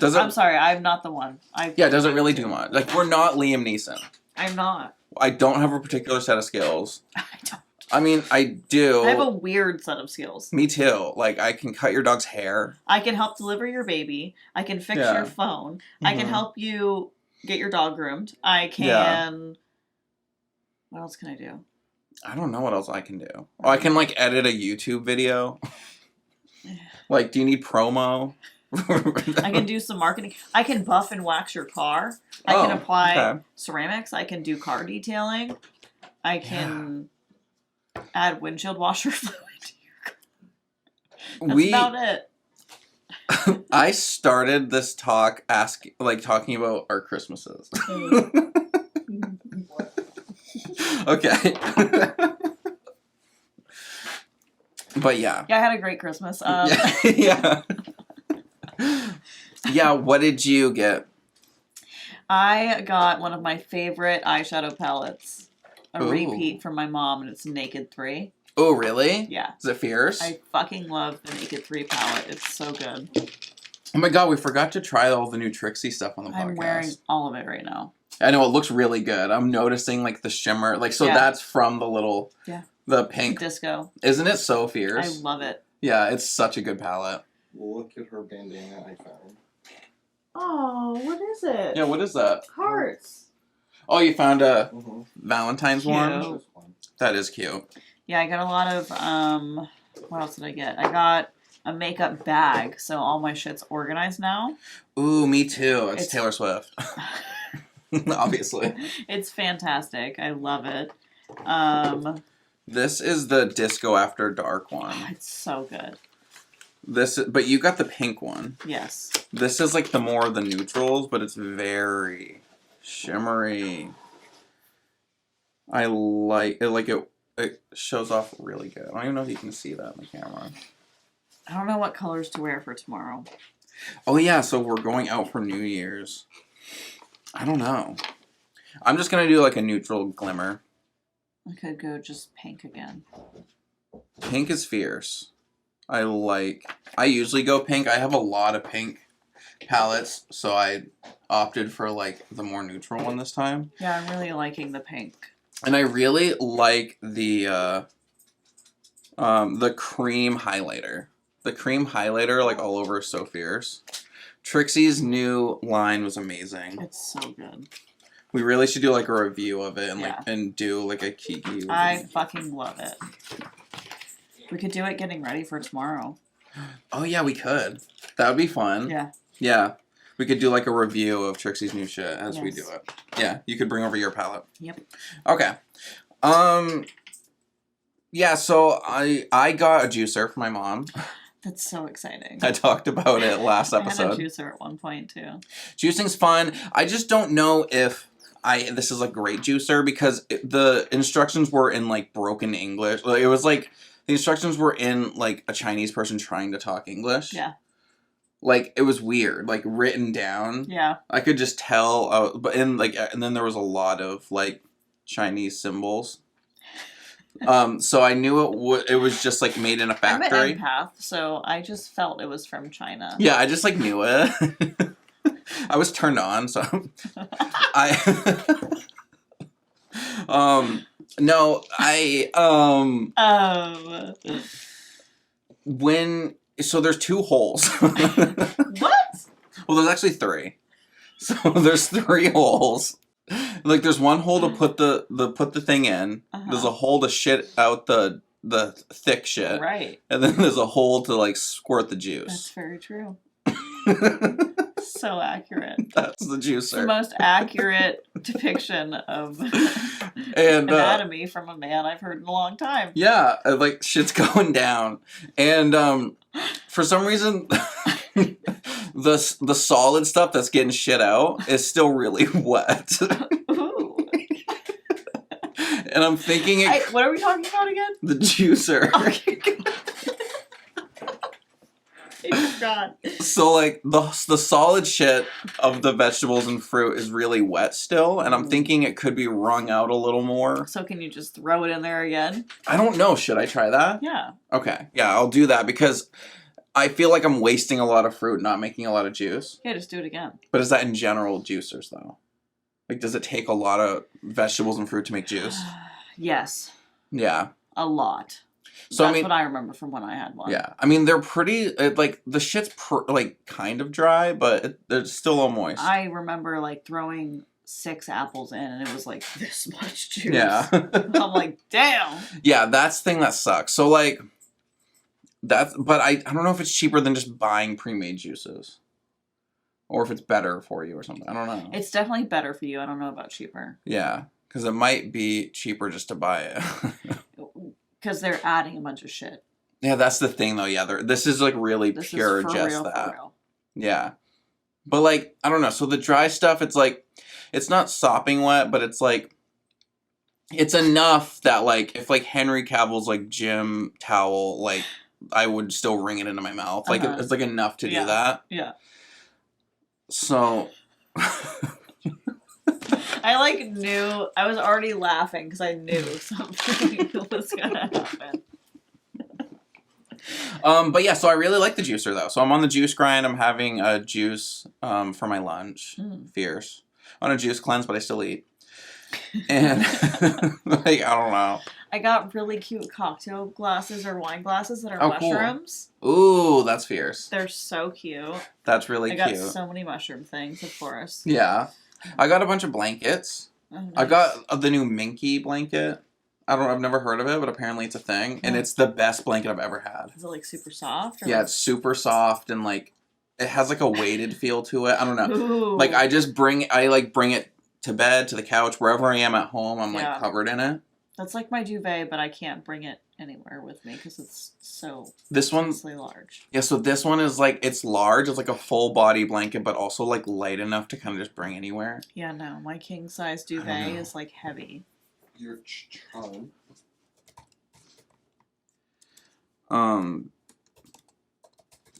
Speaker 2: I'm sorry, I'm not the one.
Speaker 1: Yeah, it doesn't really do much. Like we're not Liam Neeson.
Speaker 2: I'm not.
Speaker 1: I don't have a particular set of skills.
Speaker 2: I don't.
Speaker 1: I mean, I do.
Speaker 2: I have a weird set of skills.
Speaker 1: Me too. Like I can cut your dog's hair.
Speaker 2: I can help deliver your baby. I can fix your phone. I can help you get your dog groomed. I can.
Speaker 1: Yeah.
Speaker 2: What else can I do?
Speaker 1: I don't know what else I can do. Oh, I can like edit a YouTube video. Like, do you need promo?
Speaker 2: I can do some marketing. I can buff and wax your car. I can apply ceramics. I can do car detailing. I can add windshield washer fluid to your car. That's about it.
Speaker 1: I started this talk talking about our Christmases. Okay. But yeah.
Speaker 2: Yeah, I had a great Christmas.
Speaker 1: Yeah. Yeah, what did you get?
Speaker 2: I got one of my favorite eyeshadow palettes. A repeat from my mom, and it's Naked 3.
Speaker 1: Oh, really?
Speaker 2: Yeah.
Speaker 1: Is it fierce?
Speaker 2: I fucking love the Naked 3 palette. It's so good.
Speaker 1: Oh my god, we forgot to try all the new Trixie stuff on the podcast.
Speaker 2: I'm wearing all of it right now.
Speaker 1: I know, it looks really good. I'm noticing, like, the shimmer. Like, so that's from the little...
Speaker 2: Yeah.
Speaker 1: The pink.
Speaker 2: Disco.
Speaker 1: Isn't it so fierce?
Speaker 2: I love it.
Speaker 1: Yeah, it's such a good palette.
Speaker 3: Look at her bandana I found.
Speaker 2: Oh, what is it?
Speaker 1: Yeah, what is that?
Speaker 2: Hearts.
Speaker 1: Oh, you found a Valentine's
Speaker 2: Cute.
Speaker 1: one? That is cute.
Speaker 2: Yeah, I got a lot of, what else did I get? I got a makeup bag, so all my shit's organized now.
Speaker 1: Ooh, me too. It's Taylor Swift. Obviously.
Speaker 2: It's fantastic. I love it.
Speaker 1: This is the Disco After Dark one.
Speaker 2: It's so good.
Speaker 1: But you got the pink one.
Speaker 2: Yes.
Speaker 1: This is like the more of the neutrals, but it's very shimmery. I like it. Like it shows off really good. I don't even know if you can see that in the camera.
Speaker 2: I don't know what colors to wear for tomorrow.
Speaker 1: Oh yeah, so we're going out for New Year's. I don't know. I'm just gonna do like a neutral glimmer.
Speaker 2: I could go just pink again.
Speaker 1: Pink is fierce. I usually go pink. I have a lot of pink palettes, so I opted for like the more neutral one this time.
Speaker 2: Yeah, I'm really liking the pink.
Speaker 1: And I really like the cream highlighter. The cream highlighter, like all over, is so fierce. Trixie's new line was amazing.
Speaker 2: It's so good.
Speaker 1: We really should do like a review of it and do like a Kiki.
Speaker 2: I fucking love it. We could do it getting ready for tomorrow.
Speaker 1: Oh yeah, we could. That would be fun.
Speaker 2: Yeah.
Speaker 1: Yeah. We could do like a review of Trixie's new shit as we do it. Yeah, you could bring over your palette.
Speaker 2: Yep.
Speaker 1: Okay. Yeah, so I got a juicer for my mom.
Speaker 2: That's so exciting.
Speaker 1: I talked about it last episode.
Speaker 2: I had a juicer at one point too.
Speaker 1: Juicing's fun. I just don't know if this is a great juicer because the instructions were in like broken English. Like, it was like the instructions were in like a Chinese person trying to talk English.
Speaker 2: Yeah.
Speaker 1: Like it was weird, like written down.
Speaker 2: Yeah.
Speaker 1: I could just tell, and then there was a lot of like Chinese symbols. So I knew it was just like made in a factory.
Speaker 2: I'm an empath, so I just felt it was from China.
Speaker 1: Yeah, I just like knew it. I was turned on, so so there's 2 holes.
Speaker 2: What?
Speaker 1: Well, there's actually 3. So there's 3 holes. Like there's one hole to put the thing in. There's a hole to shit out the thick shit.
Speaker 2: Right.
Speaker 1: And then there's a hole to like squirt the
Speaker 2: That's
Speaker 1: juice.
Speaker 2: very true. So accurate.
Speaker 1: That's the juicer.
Speaker 2: The most accurate depiction of
Speaker 1: and
Speaker 2: anatomy from a man I've heard in a long time.
Speaker 1: Yeah, like shit's going down. And for some reason the solid stuff that's getting shit out is still really wet.
Speaker 2: Ooh.
Speaker 1: And I'm thinking
Speaker 2: what are we talking about again?
Speaker 1: The juicer.
Speaker 2: Okay. I forgot.
Speaker 1: So like the solid shit of the vegetables and fruit is really wet still, and I'm thinking it could be wrung out a little more.
Speaker 2: So can you just throw it in there again?
Speaker 1: I don't know. Should I try that?
Speaker 2: Yeah.
Speaker 1: Okay. Yeah, I'll do that because I feel like I'm wasting a lot of fruit, not making a lot of juice.
Speaker 2: Yeah, just do it again.
Speaker 1: But is that in general juicers, though? Like, does it take a lot of vegetables and fruit to make juice?
Speaker 2: Yes.
Speaker 1: Yeah.
Speaker 2: A lot.
Speaker 1: So,
Speaker 2: That's what I remember from when I had one.
Speaker 1: Yeah. I mean, they're pretty, like, the shit's, like, kind of dry, but it's still all moist.
Speaker 2: I remember, like, throwing 6 apples in, and it was, like, this much juice.
Speaker 1: Yeah.
Speaker 2: I'm like, damn!
Speaker 1: Yeah, that's the thing that sucks. So, like, but I don't know if it's cheaper than just buying pre-made juices. Or if it's better for you or something. I don't know.
Speaker 2: It's definitely better for you. I don't know about cheaper.
Speaker 1: Yeah. Because it might be cheaper just to buy it.
Speaker 2: Because they're adding a bunch of shit.
Speaker 1: Yeah, that's the thing, though. Yeah, this is, like, really
Speaker 2: This
Speaker 1: pure
Speaker 2: is for
Speaker 1: just
Speaker 2: real,
Speaker 1: that.
Speaker 2: For real.
Speaker 1: Yeah. But, like, I don't know. So the dry stuff, it's, like, it's not sopping wet, but it's, like, it's enough that, like, if, like, Henry Cavill's, like, gym towel, like, I would still wring it into my mouth. Like, it's, like, enough to do that.
Speaker 2: Yeah.
Speaker 1: So...
Speaker 2: I, like, knew... I was already laughing because I knew something was gonna happen.
Speaker 1: But yeah, so I really like the juicer, though. So I'm on the juice grind. I'm having a juice for my lunch. Fierce. On a juice cleanse, but I still eat. And, like, I don't know.
Speaker 2: I got really cute cocktail glasses or wine glasses that are mushrooms.
Speaker 1: Cool. Ooh, that's fierce.
Speaker 2: They're so cute.
Speaker 1: That's really cute.
Speaker 2: I got so many mushroom things, of course.
Speaker 1: Yeah. I got a bunch of blankets.
Speaker 2: Oh, nice.
Speaker 1: I got the new Minky blanket. I've never heard of it, but apparently it's a thing. And it's the best blanket I've ever had.
Speaker 2: Is it, like, super soft? Or
Speaker 1: yeah, it's super soft and, like, it has, like, a weighted feel to it. I don't know.
Speaker 2: Ooh.
Speaker 1: Like, I bring it to bed, to the couch, wherever I am at home, I'm, like, covered in it.
Speaker 2: That's like my duvet, but I can't bring it anywhere with me because it's so large.
Speaker 1: Yeah, so this one is, like, it's large. It's, like, a full body blanket, but also, like, light enough to kind of just bring anywhere.
Speaker 2: Yeah, no. My king size duvet is, like, heavy.
Speaker 3: Your charm.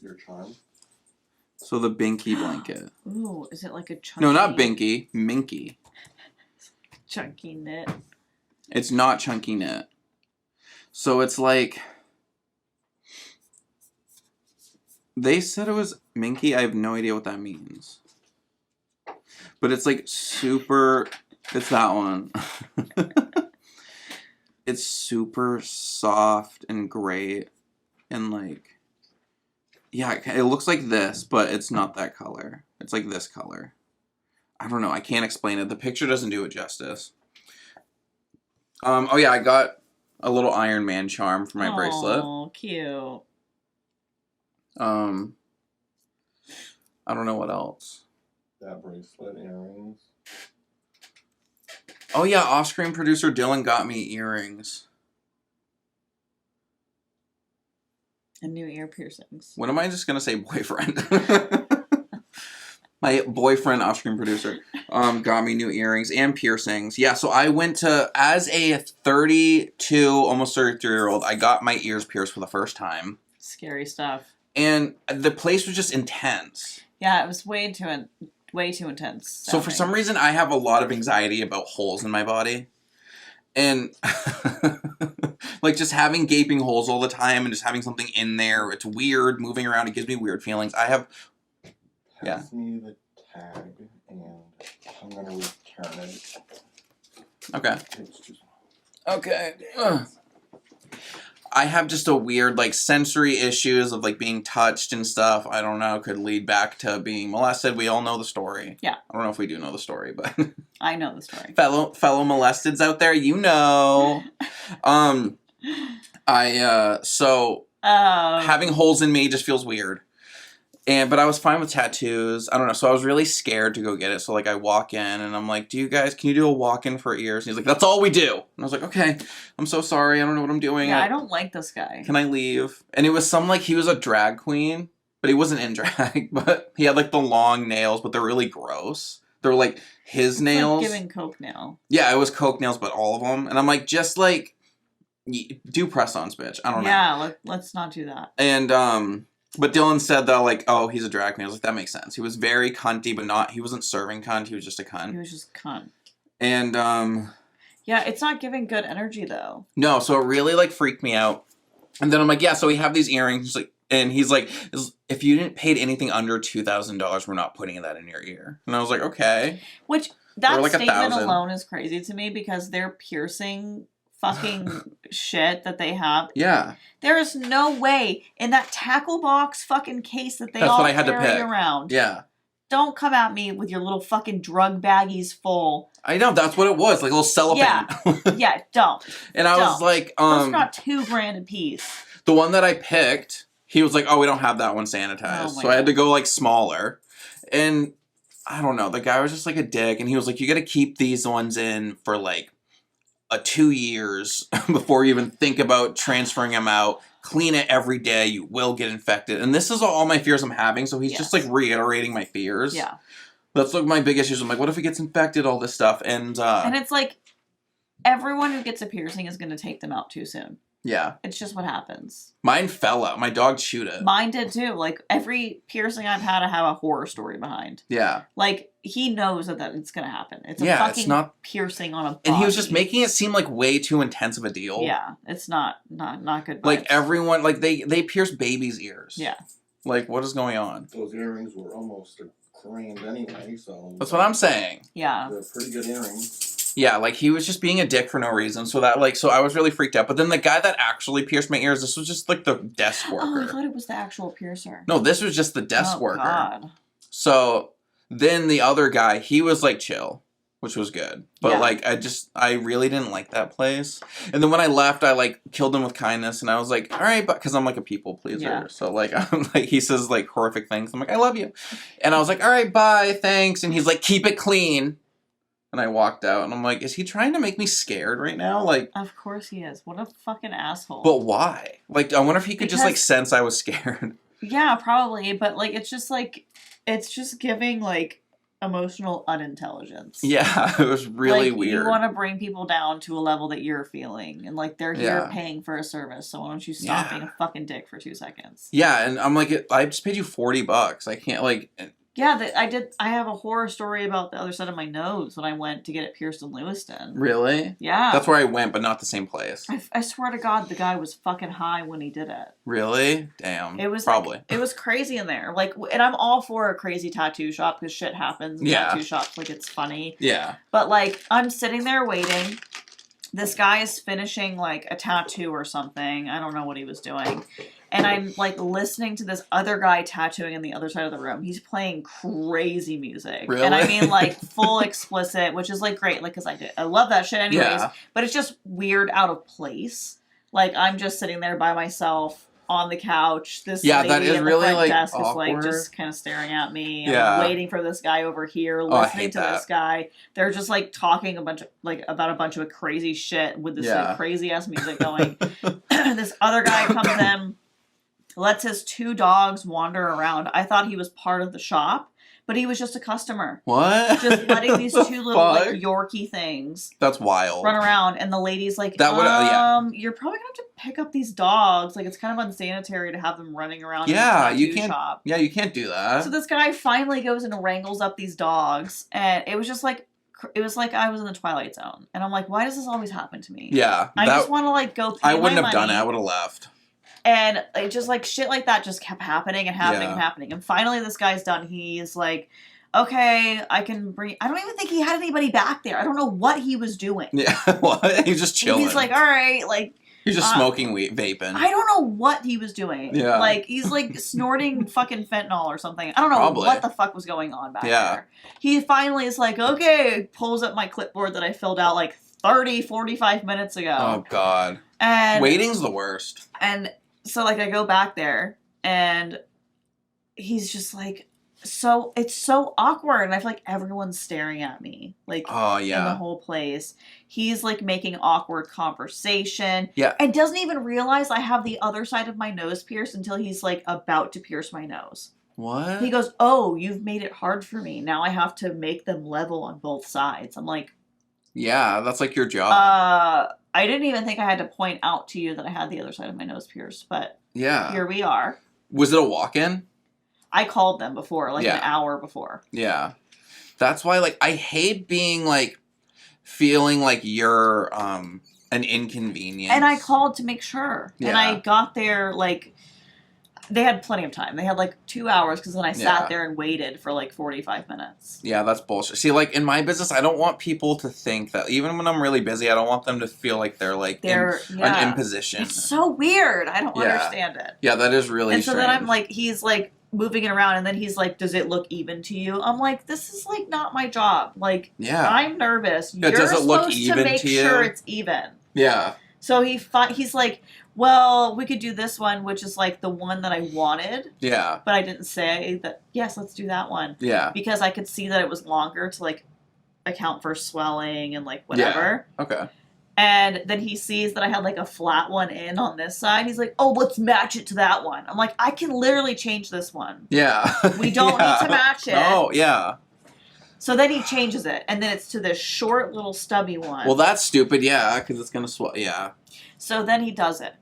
Speaker 3: Your charm.
Speaker 1: So the Binky blanket.
Speaker 2: Ooh, is it like a chunky...
Speaker 1: No, not Binky. Minky.
Speaker 2: Chunky knit.
Speaker 1: It's not chunky knit. So it's like... They said it was Minky. I have no idea what that means. But it's like super... It's that one. It's super soft and great. And like... Yeah, it looks like this, but it's not that color. It's like this color. I don't know. I can't explain it. The picture doesn't do it justice. Oh yeah, I got a little Iron Man charm for my bracelet.
Speaker 2: Oh, cute.
Speaker 1: I don't know what else.
Speaker 3: That bracelet, earrings.
Speaker 1: Oh yeah, off-screen producer Dylan got me earrings.
Speaker 2: And new ear piercings.
Speaker 1: When am I just gonna say boyfriend? My boyfriend, off-screen producer, got me new earrings and piercings. Yeah, so I went to, as a 32, almost 33-year-old, I got my ears pierced for the first time.
Speaker 2: Scary stuff.
Speaker 1: And the place was just intense.
Speaker 2: Yeah, it was way too intense.
Speaker 1: So for some reason, I have a lot of anxiety about holes in my body. And like just having gaping holes all the time and just having something in there, it's weird, moving around, it gives me weird feelings.
Speaker 3: Pass me the tag and I'm gonna return it.
Speaker 1: Okay.
Speaker 3: It's just...
Speaker 1: Okay. I have just a weird, like, sensory issues of, like, being touched and stuff. I don't know, could lead back to being molested. We all know the story.
Speaker 2: Yeah.
Speaker 1: I don't know if we do know the story, but...
Speaker 2: I know the story.
Speaker 1: Fellow molesteds out there, you know. Having holes in me just feels weird. But I was fine with tattoos. I don't know. So I was really scared to go get it. So like I walk in and I'm like, can you do a walk-in for ears? And he's like, that's all we do. And I was like, okay, I'm so sorry. I don't know what I'm doing.
Speaker 2: Yeah, I don't like this guy.
Speaker 1: Can I leave? And it was he was a drag queen, but he wasn't in drag. But he had like the long nails, but they're really gross. They're like his nails.
Speaker 2: Like giving coke nail.
Speaker 1: Yeah, it was coke nails, but all of them. And I'm like, just like, do press-ons, bitch. I don't know.
Speaker 2: Yeah, let's not do that.
Speaker 1: And, but Dylan said that, like, oh, he's a drag queen. I was like, that makes sense. He was very cunty, but he wasn't serving cunt. He was just a cunt.
Speaker 2: He was just cunt.
Speaker 1: And,
Speaker 2: yeah, it's not giving good energy, though.
Speaker 1: no, so it really, like, freaked me out. And then I'm like, yeah, so we have these earrings. He's like, And he's like, if you didn't paid anything under $2,000, we're not putting that in your ear. And I was like, okay.
Speaker 2: Which, that
Speaker 1: like
Speaker 2: statement
Speaker 1: 1,000.
Speaker 2: alone is crazy to me because they're piercing fucking shit that they have.
Speaker 1: Yeah.
Speaker 2: There is no way in that tackle box fucking case that they
Speaker 1: That's
Speaker 2: all
Speaker 1: what I had to
Speaker 2: carry
Speaker 1: pick.
Speaker 2: around.
Speaker 1: Yeah.
Speaker 2: Don't come at me with your little fucking drug baggies full.
Speaker 1: I know, that's what it was, like a little cellophane.
Speaker 2: Yeah, don't.
Speaker 1: And I was like,
Speaker 2: Those are not $2,000 a piece.
Speaker 1: the one that I picked, he was like, oh, we don't have that one sanitized.
Speaker 2: Oh my
Speaker 1: So I had to
Speaker 2: God.
Speaker 1: go like smaller. And I don't know, the guy was just like a dick. And he was like, you got to keep these ones in for like 2 years before you even think about transferring them out. Clean it every day. You will get infected. And this is all my fears I'm having. So he's just like reiterating my fears.
Speaker 2: Yeah.
Speaker 1: That's like my big issues. I'm like, what if he gets infected? All this stuff. And
Speaker 2: it's like, everyone who gets a piercing is going to take them out too soon.
Speaker 1: yeah.
Speaker 2: It's just what happens.
Speaker 1: Mine fell out. My dog chewed it.
Speaker 2: Mine did too. Like, every piercing I've had, I have a horror story behind.
Speaker 1: Yeah.
Speaker 2: Like, he knows that it's going to happen. It's a
Speaker 1: Yeah, it's
Speaker 2: fucking
Speaker 1: not-
Speaker 2: piercing on a body.
Speaker 1: And he was just making it seem like way too intense of a deal.
Speaker 2: Yeah, it's not good vibes.
Speaker 1: Like everyone, like they pierce babies' ears.
Speaker 2: Yeah.
Speaker 1: Like, what is going on?
Speaker 3: Those earrings were almost $1,000 anyway, so
Speaker 1: That's what I'm saying.
Speaker 2: Yeah.
Speaker 3: they're pretty good earrings.
Speaker 1: Yeah, like he was just being a dick for no reason. So I was really freaked out. But then the guy that actually pierced my ears, this was just like the desk worker.
Speaker 2: Oh, I thought it was the actual piercer.
Speaker 1: No, this was just the desk worker.
Speaker 2: God.
Speaker 1: So then the other guy, he was like chill, which was good. But
Speaker 2: Yeah.
Speaker 1: like I really didn't like that place. And then when I left, I like killed him with kindness, and I was like, all right, but because I'm like a people pleaser.
Speaker 2: Yeah.
Speaker 1: So like I'm like he says like horrific things. I'm like, I love you. And I was like, all right, bye, thanks. And he's like, keep it clean. And I walked out, and I'm like, is he trying to make me scared right now? Like,
Speaker 2: Of course he is. What a fucking asshole.
Speaker 1: but why? Like, I wonder if he could just like
Speaker 2: Because-
Speaker 1: sense I was scared.
Speaker 2: Yeah, probably. But like, it's just giving like emotional unintelligence.
Speaker 1: Yeah, it was really
Speaker 2: like,
Speaker 1: weird.
Speaker 2: You want to bring people down to a level that you're feeling, and like they're here
Speaker 1: Yeah.
Speaker 2: paying for a service. So why don't you stop
Speaker 1: Yeah.
Speaker 2: being a fucking dick for 2 seconds?
Speaker 1: Yeah, and I'm like, I just paid you $40. I can't like.
Speaker 2: Yeah, I have a horror story about the other side of my nose when I went to get it pierced in Lewiston.
Speaker 1: Really?
Speaker 2: Yeah.
Speaker 1: That's where I went, but not the same place.
Speaker 2: I swear to God, the guy was fucking high when he did it.
Speaker 1: Really? Damn.
Speaker 2: It was
Speaker 1: probably.
Speaker 2: like, it was crazy in there. Like, and I'm all for a crazy tattoo shop because shit happens in
Speaker 1: Yeah.
Speaker 2: tattoo shops. Like, it's funny.
Speaker 1: Yeah.
Speaker 2: But like, I'm sitting there waiting. This guy is finishing like a tattoo or something. I don't know what he was doing. And I'm like listening to this other guy tattooing on the other side of the room. He's playing crazy music.
Speaker 1: Really?
Speaker 2: And I mean like full explicit, which is like great, like because I love that shit anyways.
Speaker 1: Yeah.
Speaker 2: But it's just weird out of place. Like I'm just sitting there by myself on the couch. This
Speaker 1: Yeah,
Speaker 2: lady
Speaker 1: that is
Speaker 2: at the
Speaker 1: really,
Speaker 2: front
Speaker 1: like,
Speaker 2: desk is like
Speaker 1: awkward.
Speaker 2: just kind of staring at me.
Speaker 1: Yeah.
Speaker 2: I'm waiting for this guy over here,
Speaker 1: I
Speaker 2: listening
Speaker 1: hate
Speaker 2: to
Speaker 1: that.
Speaker 2: this guy. They're just like talking about a bunch of crazy shit with this
Speaker 1: Yeah.
Speaker 2: crazy ass music going. This other guy comes in, lets his 2 dogs wander around. I thought he was part of the shop, but he was just a customer.
Speaker 1: What?
Speaker 2: Just letting these 2
Speaker 1: The
Speaker 2: little like
Speaker 1: fuck?
Speaker 2: Yorkie things
Speaker 1: That's wild.
Speaker 2: run around, and the lady's like,
Speaker 1: That would- yeah.
Speaker 2: you're probably gonna have to pick up these dogs. Like, it's kind of unsanitary to have them running around
Speaker 1: Yeah,
Speaker 2: in the
Speaker 1: you
Speaker 2: tattoo
Speaker 1: can't-
Speaker 2: shop.
Speaker 1: Yeah, you can't do that.
Speaker 2: So this guy finally goes and wrangles up these dogs, and it was just like, it was like I was in the Twilight Zone. And I'm like, why does this always happen to me?
Speaker 1: Yeah.
Speaker 2: I just want to like go pay
Speaker 1: I wouldn't
Speaker 2: my
Speaker 1: have done it.
Speaker 2: money.
Speaker 1: I would have left.
Speaker 2: And it just like shit like that just kept happening and happening
Speaker 1: Yeah.
Speaker 2: and happening. And finally this guy's done. He's like, okay, I can bring, I don't even think he had anybody back there. I don't know what he was doing.
Speaker 1: Yeah. What? He's just chilling.
Speaker 2: He's like, all right, like,
Speaker 1: He's just smoking weed, vaping.
Speaker 2: I don't know what he was doing.
Speaker 1: Yeah.
Speaker 2: Like, he's like snorting fucking fentanyl or something. I don't know
Speaker 1: Probably.
Speaker 2: what the fuck was going on back
Speaker 1: Yeah.
Speaker 2: there. He finally is like, okay, pulls up my clipboard that I filled out like 45 minutes ago.
Speaker 1: Oh God.
Speaker 2: And
Speaker 1: Waiting's the worst.
Speaker 2: And so, like, I go back there, and he's just like, it's so awkward, and I feel like everyone's staring at me, like,
Speaker 1: Oh
Speaker 2: in the
Speaker 1: yeah.
Speaker 2: whole place. He's, like, making awkward conversation.
Speaker 1: Yeah.
Speaker 2: And doesn't even realize I have the other side of my nose pierced until he's, like, about to pierce my nose.
Speaker 1: What?
Speaker 2: He goes, oh, you've made it hard for me. Now I have to make them level on both sides. I'm like,
Speaker 1: Yeah, that's like your job.
Speaker 2: I didn't even think I had to point out to you that I had the other side of my nose pierced, but
Speaker 1: Yeah.
Speaker 2: here we are.
Speaker 1: Was it a walk-in?
Speaker 2: I called them before, like
Speaker 1: Yeah.
Speaker 2: an hour before.
Speaker 1: Yeah. That's why, like, I hate being, like, feeling like you're, an inconvenience.
Speaker 2: And I called to make sure. And
Speaker 1: Yeah.
Speaker 2: I got there, like, They had plenty of time. They had like 2 hours because then I
Speaker 1: Yeah.
Speaker 2: sat there and waited for like 45 minutes.
Speaker 1: Yeah, that's bullshit. See, like in my business, I don't want people to think that even when I'm really busy, I don't want them to feel like they're like an imposition.
Speaker 2: It's so weird. I don't
Speaker 1: Yeah.
Speaker 2: understand it.
Speaker 1: Yeah, that is really
Speaker 2: And so
Speaker 1: strange.
Speaker 2: then I'm like, he's like moving it around, and then he's like, "Does it look even to you?" I'm like, "This is like not my job. Like,
Speaker 1: yeah,
Speaker 2: I'm nervous.
Speaker 1: Yeah,
Speaker 2: You're
Speaker 1: does it look
Speaker 2: supposed
Speaker 1: even
Speaker 2: to make
Speaker 1: to you?
Speaker 2: sure it's even."
Speaker 1: yeah,
Speaker 2: So he's like, "Well, we could do this one, which is like the one that I wanted,
Speaker 1: yeah,
Speaker 2: but I didn't say that. Yes, let's do that one
Speaker 1: yeah.
Speaker 2: because I could see that it was longer to like account for swelling and like whatever."
Speaker 1: Okay.
Speaker 2: And then he sees that I had like a flat one in on this side. He's like, "Oh, let's match it to that one." I'm like, "I can literally change this one.
Speaker 1: Yeah.
Speaker 2: We don't need to match it."
Speaker 1: Oh, yeah.
Speaker 2: So then he changes it, and then it's to this short little stubby one.
Speaker 1: Well, that's stupid, yeah, because it's going to swell. Yeah.
Speaker 2: So then he does it.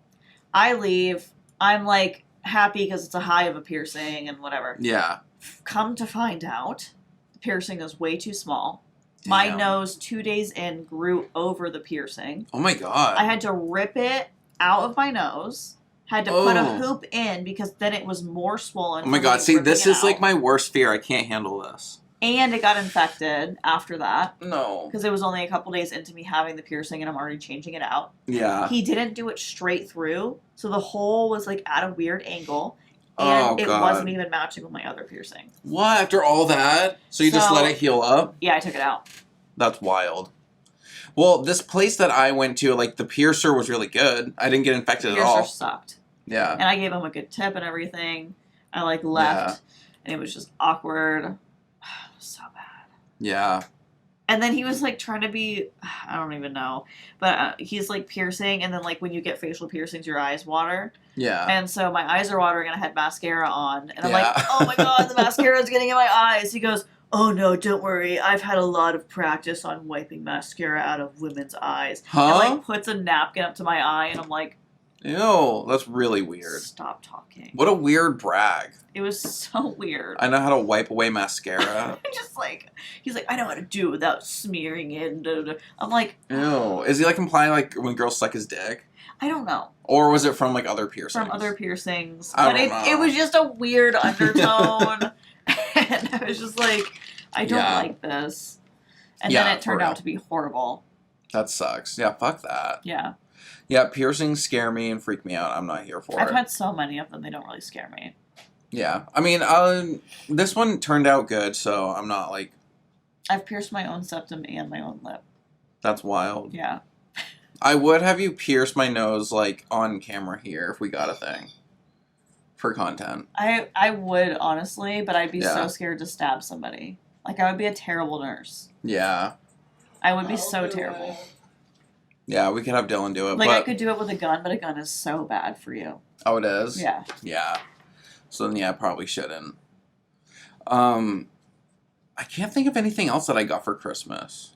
Speaker 2: I leave. I'm like happy because it's a high of a piercing and whatever.
Speaker 1: Yeah.
Speaker 2: Come to find out, the piercing is way too small. My
Speaker 1: Damn.
Speaker 2: nose 2 days in grew over the piercing.
Speaker 1: Oh, my God.
Speaker 2: I had to rip it out of my nose. Had to put a
Speaker 1: Oh.
Speaker 2: hoop in because then it was more swollen.
Speaker 1: Oh, my
Speaker 2: from
Speaker 1: God.
Speaker 2: me
Speaker 1: See,
Speaker 2: ripping
Speaker 1: this
Speaker 2: it
Speaker 1: is like
Speaker 2: out.
Speaker 1: my worst fear. I can't handle this.
Speaker 2: And it got infected after that
Speaker 1: No.
Speaker 2: because it was only a couple days into me having the piercing and I'm already changing it out.
Speaker 1: Yeah.
Speaker 2: He didn't do it straight through, so the hole was like at a weird angle, and it
Speaker 1: God.
Speaker 2: wasn't even matching with my other piercing.
Speaker 1: What? After all that? So you just
Speaker 2: So-
Speaker 1: let it heal up?
Speaker 2: Yeah, I took it out.
Speaker 1: That's wild. Well, this place that I went to, like, the piercer was really good. I didn't get infected at
Speaker 2: Piercer
Speaker 1: all.
Speaker 2: sucked,
Speaker 1: Yeah.
Speaker 2: and I gave him a good tip and everything. I like left, and it was just awkward. So bad.
Speaker 1: Yeah.
Speaker 2: And then he was like trying to be, I don't even know, but he's like piercing, and then like when you get facial piercings, your eyes water.
Speaker 1: Yeah.
Speaker 2: And so my eyes are watering, and I had mascara on, and I'm
Speaker 1: Yeah.
Speaker 2: like, "Oh my God, the mascara is getting in my eyes." He goes, "Oh no, don't worry. I've had a lot of practice on wiping mascara out of women's eyes."
Speaker 1: Huh?
Speaker 2: And like puts a napkin up to my eye, and I'm like,
Speaker 1: Ew. That's really weird.
Speaker 2: "Stop talking."
Speaker 1: What a weird brag.
Speaker 2: It was so weird.
Speaker 1: I know how to wipe away mascara.
Speaker 2: Just like, he's like, "I know how to do it without smearing it." And da, da, da. I'm like,
Speaker 1: Ew. Is he like implying like when girls suck his dick?
Speaker 2: I don't know.
Speaker 1: Or was it from like other piercings?
Speaker 2: From other piercings.
Speaker 1: I
Speaker 2: But
Speaker 1: don't know.
Speaker 2: it was just a weird undertone. And I was just like, I don't
Speaker 1: Yeah.
Speaker 2: like this. And
Speaker 1: Yeah,
Speaker 2: then it
Speaker 1: for
Speaker 2: turned
Speaker 1: real.
Speaker 2: out to be horrible.
Speaker 1: That sucks. Yeah, fuck that.
Speaker 2: Yeah.
Speaker 1: Yeah, piercings scare me and freak me out. I'm not here for
Speaker 2: I've
Speaker 1: it.
Speaker 2: had so many of them, they don't really scare me.
Speaker 1: Yeah. I mean, this one turned out good, so I'm not like,
Speaker 2: I've pierced my own septum and my own lip.
Speaker 1: that's wild.
Speaker 2: Yeah.
Speaker 1: I would have you pierce my nose like on camera here if we got a thing for content.
Speaker 2: I would, honestly, but I'd be
Speaker 1: Yeah.
Speaker 2: so scared to stab somebody. Like, I would be a terrible nurse.
Speaker 1: Yeah.
Speaker 2: I would be
Speaker 3: I'll
Speaker 2: so
Speaker 3: do
Speaker 2: terrible.
Speaker 3: it.
Speaker 1: Yeah, we could have Dylan do it.
Speaker 2: Like,
Speaker 1: but,
Speaker 2: I could do it with a gun, but a gun is so bad for you.
Speaker 1: Oh, it is?
Speaker 2: Yeah.
Speaker 1: Yeah. So then, yeah, I probably shouldn't. I can't think of anything else that I got for Christmas.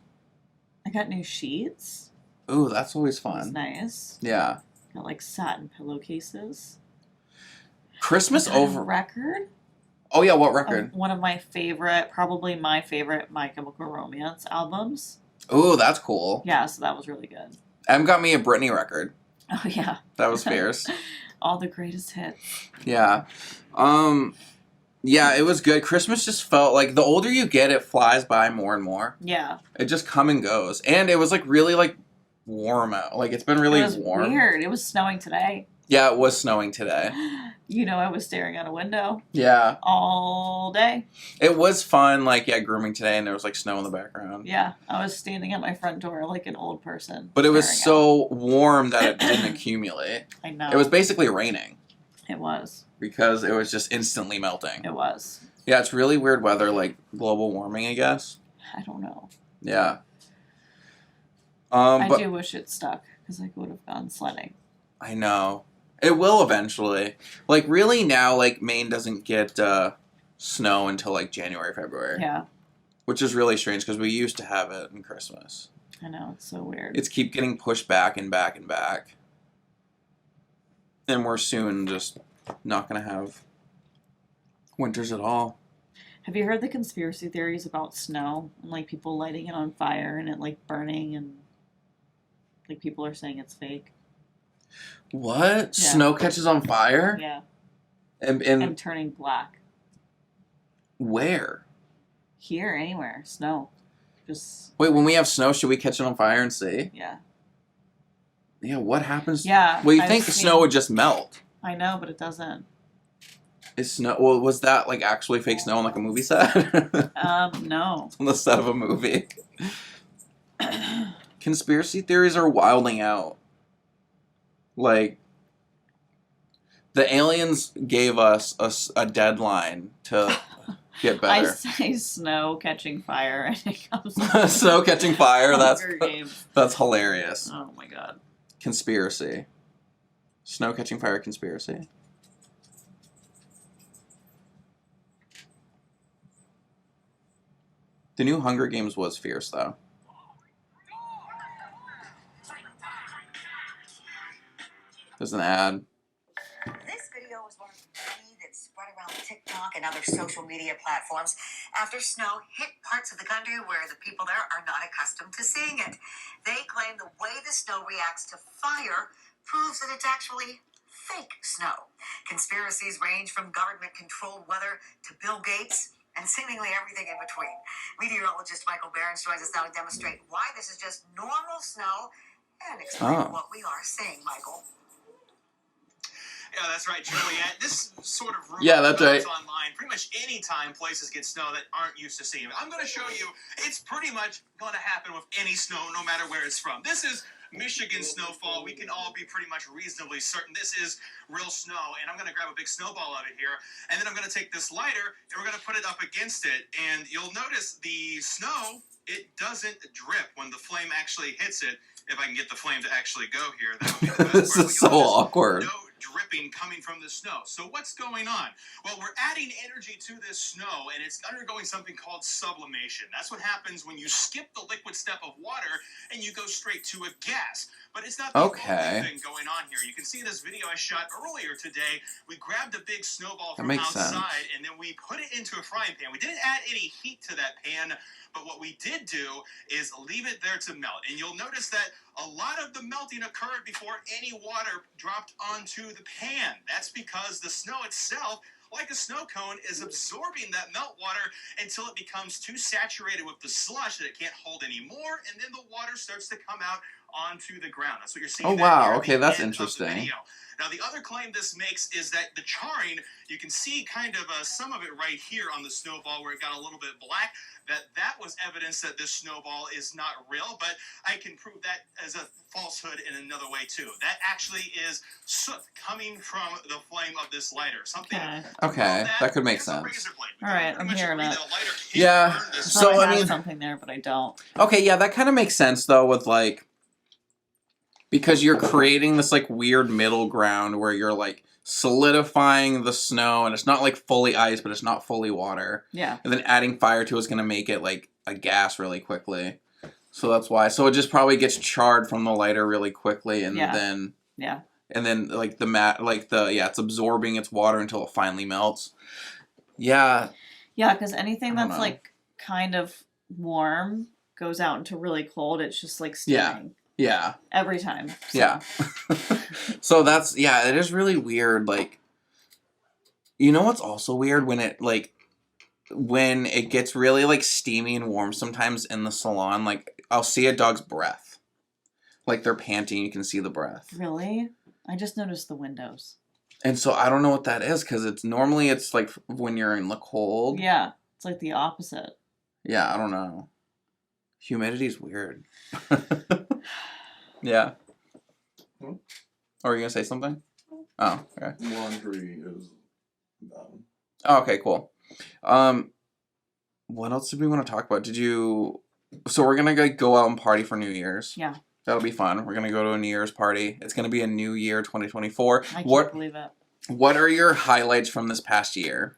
Speaker 2: I got new sheets.
Speaker 1: Ooh, that's always
Speaker 2: That was
Speaker 1: fun.
Speaker 2: nice.
Speaker 1: Yeah.
Speaker 2: Got, like, satin pillowcases.
Speaker 1: Christmas
Speaker 2: I got a
Speaker 1: over.
Speaker 2: record.
Speaker 1: Oh, yeah, what record?
Speaker 2: One of my favorite, probably my favorite My Chemical Romance albums.
Speaker 1: Ooh, that's cool.
Speaker 2: Yeah, so that was really good.
Speaker 1: Em got me a Britney record.
Speaker 2: Oh, yeah.
Speaker 1: That was fierce.
Speaker 2: All the greatest hits.
Speaker 1: Yeah. Yeah, it was good. Christmas just felt like the older you get, it flies by more and more.
Speaker 2: Yeah.
Speaker 1: It just come and goes. And it was like really like warm out. Like it's been really
Speaker 2: It was
Speaker 1: warm.
Speaker 2: weird. It was snowing today.
Speaker 1: Yeah, it was snowing today.
Speaker 2: You know, I was staring out a window
Speaker 1: Yeah.
Speaker 2: all day.
Speaker 1: It was fun, like, yeah, grooming today, and there was like snow in the background.
Speaker 2: Yeah, I was standing at my front door like an old person.
Speaker 1: But it was
Speaker 2: staring
Speaker 1: so warm that it didn't accumulate.
Speaker 2: out. I know.
Speaker 1: It was basically raining
Speaker 2: It was.
Speaker 1: because it was just instantly melting.
Speaker 2: It was.
Speaker 1: Yeah, it's really weird weather, like global warming, I guess.
Speaker 2: I don't know.
Speaker 1: Yeah.
Speaker 2: I
Speaker 1: But
Speaker 2: do wish it stuck because I would have gone sledding.
Speaker 1: I know. It will eventually. Like, really now, like, Maine doesn't get snow until, like, January, February.
Speaker 2: Yeah,
Speaker 1: Which is really strange, because we used to have it in Christmas.
Speaker 2: I know. It's so weird.
Speaker 1: It's keep getting pushed back and back and back. And we're soon just not going to have winters at all.
Speaker 2: Have you heard the conspiracy theories about snow and like people lighting it on fire and it like burning and like people are saying it's fake?
Speaker 1: What?
Speaker 2: Yeah.
Speaker 1: Snow catches on fire?
Speaker 2: Yeah. and turning black.
Speaker 1: Where?
Speaker 2: Here, anywhere. Snow. Just...
Speaker 1: Wait, when we have snow, should we catch it on fire and see?
Speaker 2: Yeah.
Speaker 1: Yeah, what happens?
Speaker 2: Yeah.
Speaker 1: Well, you think the snow would just melt.
Speaker 2: I know, but it doesn't.
Speaker 1: Is snow... Well, was that, like, actually fake snow on, like, a movie set?
Speaker 2: No.
Speaker 1: On the set of a movie. Conspiracy theories are wilding out. Like, the aliens gave us a deadline to get better.
Speaker 2: I say snow catching fire and it comes
Speaker 1: Snow catching fire,
Speaker 2: Games.
Speaker 1: That's hilarious.
Speaker 2: Oh my god.
Speaker 1: Conspiracy. Snow catching fire conspiracy. The new Hunger Games was fierce, though. There's an ad.
Speaker 4: This video was one of many that spread around TikTok and other social media platforms after snow hit parts of the country where the people there are not accustomed to seeing it. They claim the way the snow reacts to fire proves that it's actually fake snow. Conspiracies range from government-controlled weather to Bill Gates and seemingly everything in between. Meteorologist Michael Barron joins us now to demonstrate why this is just normal snow and explain what we are seeing, Michael.
Speaker 5: Yeah, that's right, Juliet. This sort of rumor
Speaker 1: that's right.
Speaker 5: online pretty much any time places get snow that aren't used to seeing it. I'm going to show you it's pretty much going to happen with any snow, no matter where it's from. This is Michigan snowfall. We can all be pretty much reasonably certain this is real snow. And I'm going to grab a big snowball out of here. And then I'm going to take this lighter and we're going to put it up against it. And you'll notice the snow, it doesn't drip when the flame actually hits it. If I can get the flame to actually go here, that would be the best
Speaker 1: This
Speaker 5: part.
Speaker 1: is so awkward.
Speaker 5: No dripping coming from the snow. So what's going on? Well, we're adding energy to this snow, and it's undergoing something called sublimation. That's what happens when you skip the liquid step of water and you go straight to a gas. But it's not the only thing going on here. You can see this video I shot earlier today. We grabbed a big snowball from outside, and then we put it into a frying pan. We didn't add any heat to that pan, but what we did do is leave it there to melt. And you'll notice that a lot of the melting occurred before any water dropped onto the pan. That's because the snow itself, like a snow cone, is absorbing that melt water until it becomes too saturated with the slush that it can't hold anymore, and then the water starts to come out onto the ground. That's what you're seeing.
Speaker 1: Oh, wow. Okay, that's interesting.
Speaker 5: Now, the other claim this makes is that the charring, you can see kind of some of it right here on the snowball where it got a little bit black, that was evidence that this snowball is not real, but I can prove that as a falsehood in another way, too. That actually is soot coming from the flame of this lighter. Something.
Speaker 1: Okay, that could make sense.
Speaker 2: All right, I'm hearing it.
Speaker 1: Yeah, so I mean,
Speaker 2: something there, but I don't.
Speaker 1: Okay, yeah, that kind of makes sense though with like, because you're creating this like weird middle ground where you're like solidifying the snow and it's not like fully ice, but it's not fully water.
Speaker 2: Yeah.
Speaker 1: And then adding fire to it is going to make it like a gas really quickly. So that's why. So it just probably gets charred from the lighter really quickly and then.
Speaker 2: Yeah.
Speaker 1: And then like it's absorbing its water until it finally melts. Yeah.
Speaker 2: Yeah, because anything that's like kind of warm goes out into really cold. It's just like steaming.
Speaker 1: Yeah.
Speaker 2: Every time. So.
Speaker 1: Yeah. So that's, it is really weird. Like, you know what's also weird? When it gets really like steamy and warm sometimes in the salon, like I'll see a dog's breath. Like they're panting, you can see the breath.
Speaker 2: Really? I just noticed the windows.
Speaker 1: And so I don't know what that is because it's like when you're in the cold.
Speaker 2: Yeah. It's like the opposite.
Speaker 1: Yeah, I don't know. Humidity's weird. Yeah. Or are you going to say something? Oh, okay.
Speaker 3: Laundry is done.
Speaker 1: Oh, okay, cool. What else did we want to talk about? So we're going to go out and party for New Year's.
Speaker 2: Yeah.
Speaker 1: That'll be fun. We're going to go to a New Year's party. It's going to be a new year, 2024.
Speaker 2: I can't believe it.
Speaker 1: What are your highlights from this past year?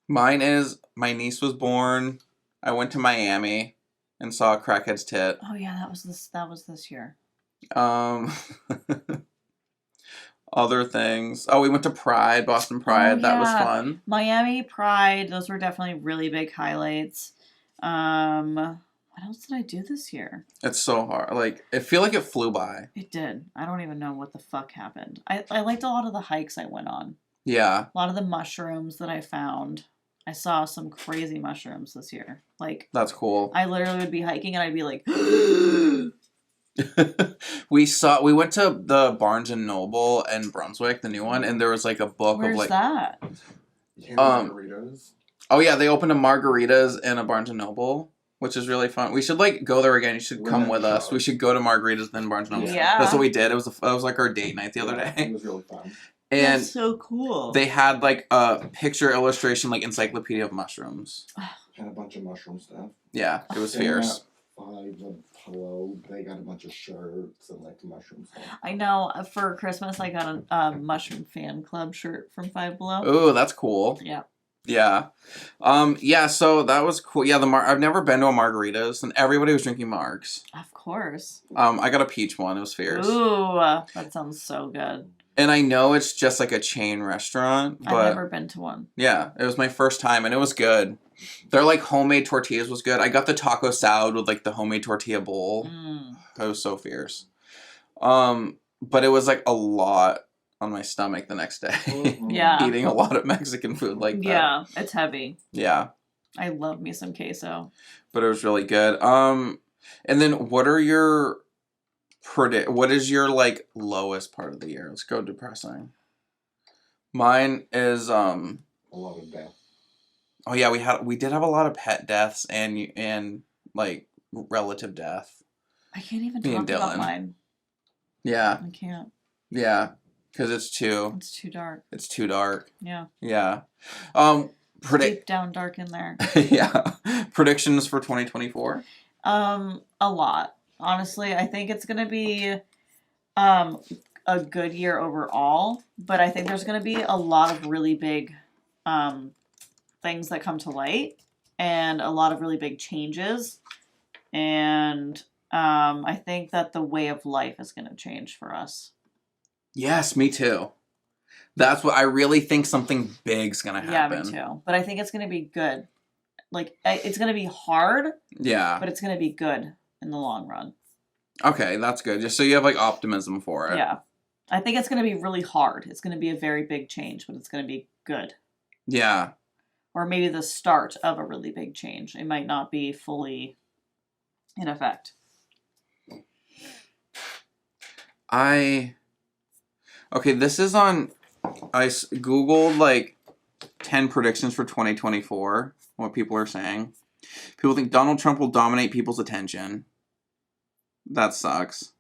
Speaker 1: Mine is my niece was born. I went to Miami and saw a crackhead's tit.
Speaker 2: Oh yeah, that was this year.
Speaker 1: Other things. Oh, we went to Pride, Boston Pride. That was fun.
Speaker 2: Miami Pride. Those were definitely really big highlights. What else did I do this year?
Speaker 1: It's so hard. Like, I feel like it flew by.
Speaker 2: It did. I don't even know what the fuck happened. I liked a lot of the hikes I went on.
Speaker 1: Yeah.
Speaker 2: A lot of the mushrooms that I found. I saw some crazy mushrooms this year. Like,
Speaker 1: That's cool.
Speaker 2: I literally would be hiking and I'd be like,
Speaker 1: we went to the Barnes and Noble in Brunswick, the new one, and there was like a book
Speaker 2: where's
Speaker 1: of like
Speaker 2: that?
Speaker 3: Margaritas.
Speaker 1: Oh yeah, they opened a margaritas in a Barnes and Noble, which is really fun. We should like go there again. You should come with us. We should go to margaritas then Barnes and Noble.
Speaker 2: Yeah.
Speaker 1: That's what we did. It was like our date night the other day.
Speaker 3: It was really fun.
Speaker 1: And
Speaker 2: That's so cool.
Speaker 1: they had like a picture illustration like encyclopedia of mushrooms.
Speaker 3: And a bunch of mushroom stuff.
Speaker 1: Yeah, it was
Speaker 3: And
Speaker 1: fierce.
Speaker 3: at 5 Hello, they got a bunch of shirts and like mushroom stuff.
Speaker 2: I know. For Christmas, I got a mushroom fan club shirt from Five Below.
Speaker 1: Ooh, that's cool.
Speaker 2: Yeah.
Speaker 1: Yeah. Yeah, so that was cool. Yeah, I've never been to a margaritas and everybody was drinking margs.
Speaker 2: Of course.
Speaker 1: I got a peach one. It was fierce.
Speaker 2: Ooh, that sounds so good.
Speaker 1: And I know it's just like a chain restaurant, but
Speaker 2: I've never been to one.
Speaker 1: yeah, it was my first time and it was good. Their like homemade tortillas was good. I got the taco salad with like the homemade tortilla bowl. It was so fierce. But it was like a lot on my stomach the next day.
Speaker 3: Mhm.
Speaker 2: Yeah.
Speaker 1: Eating a lot of Mexican food like that.
Speaker 2: Yeah, it's heavy.
Speaker 1: Yeah.
Speaker 2: I love me some queso.
Speaker 1: But it was really good. And then what are your what is your like lowest part of the year? Let's go depressing. Mine is
Speaker 3: A lot of death.
Speaker 1: oh yeah, we did have a lot of pet deaths and like relative death.
Speaker 2: I can't even
Speaker 1: Me and
Speaker 2: talk about
Speaker 1: Dylan.
Speaker 2: mine.
Speaker 1: Yeah.
Speaker 2: I can't.
Speaker 1: Yeah. Cuz it's too
Speaker 2: Dark. Yeah.
Speaker 1: Yeah.
Speaker 2: Deep down dark in there.
Speaker 1: yeah. Predictions for 2024?
Speaker 2: A lot. Honestly, I think it's gonna be a good year overall, but I think there's gonna be a lot of really big things that come to light and a lot of really big changes. And I think that the way of life is gonna change for us.
Speaker 1: Yes, me too. That's what I really think something big's going to happen.
Speaker 2: Yeah, me too. But I think it's gonna be good. Like, it's gonna be hard,
Speaker 1: Yeah.
Speaker 2: but it's gonna be good in the long run.
Speaker 1: Okay, that's good. Just so you have like optimism for it.
Speaker 2: Yeah. I think it's going to be really hard. It's going to be a very big change, but it's going to be good.
Speaker 1: Yeah.
Speaker 2: Or maybe the start of a really big change. It might not be fully in effect.
Speaker 1: Okay, this is on... I Googled like 10 predictions for 2024. What people are saying. People think Donald Trump will dominate people's attention. That sucks.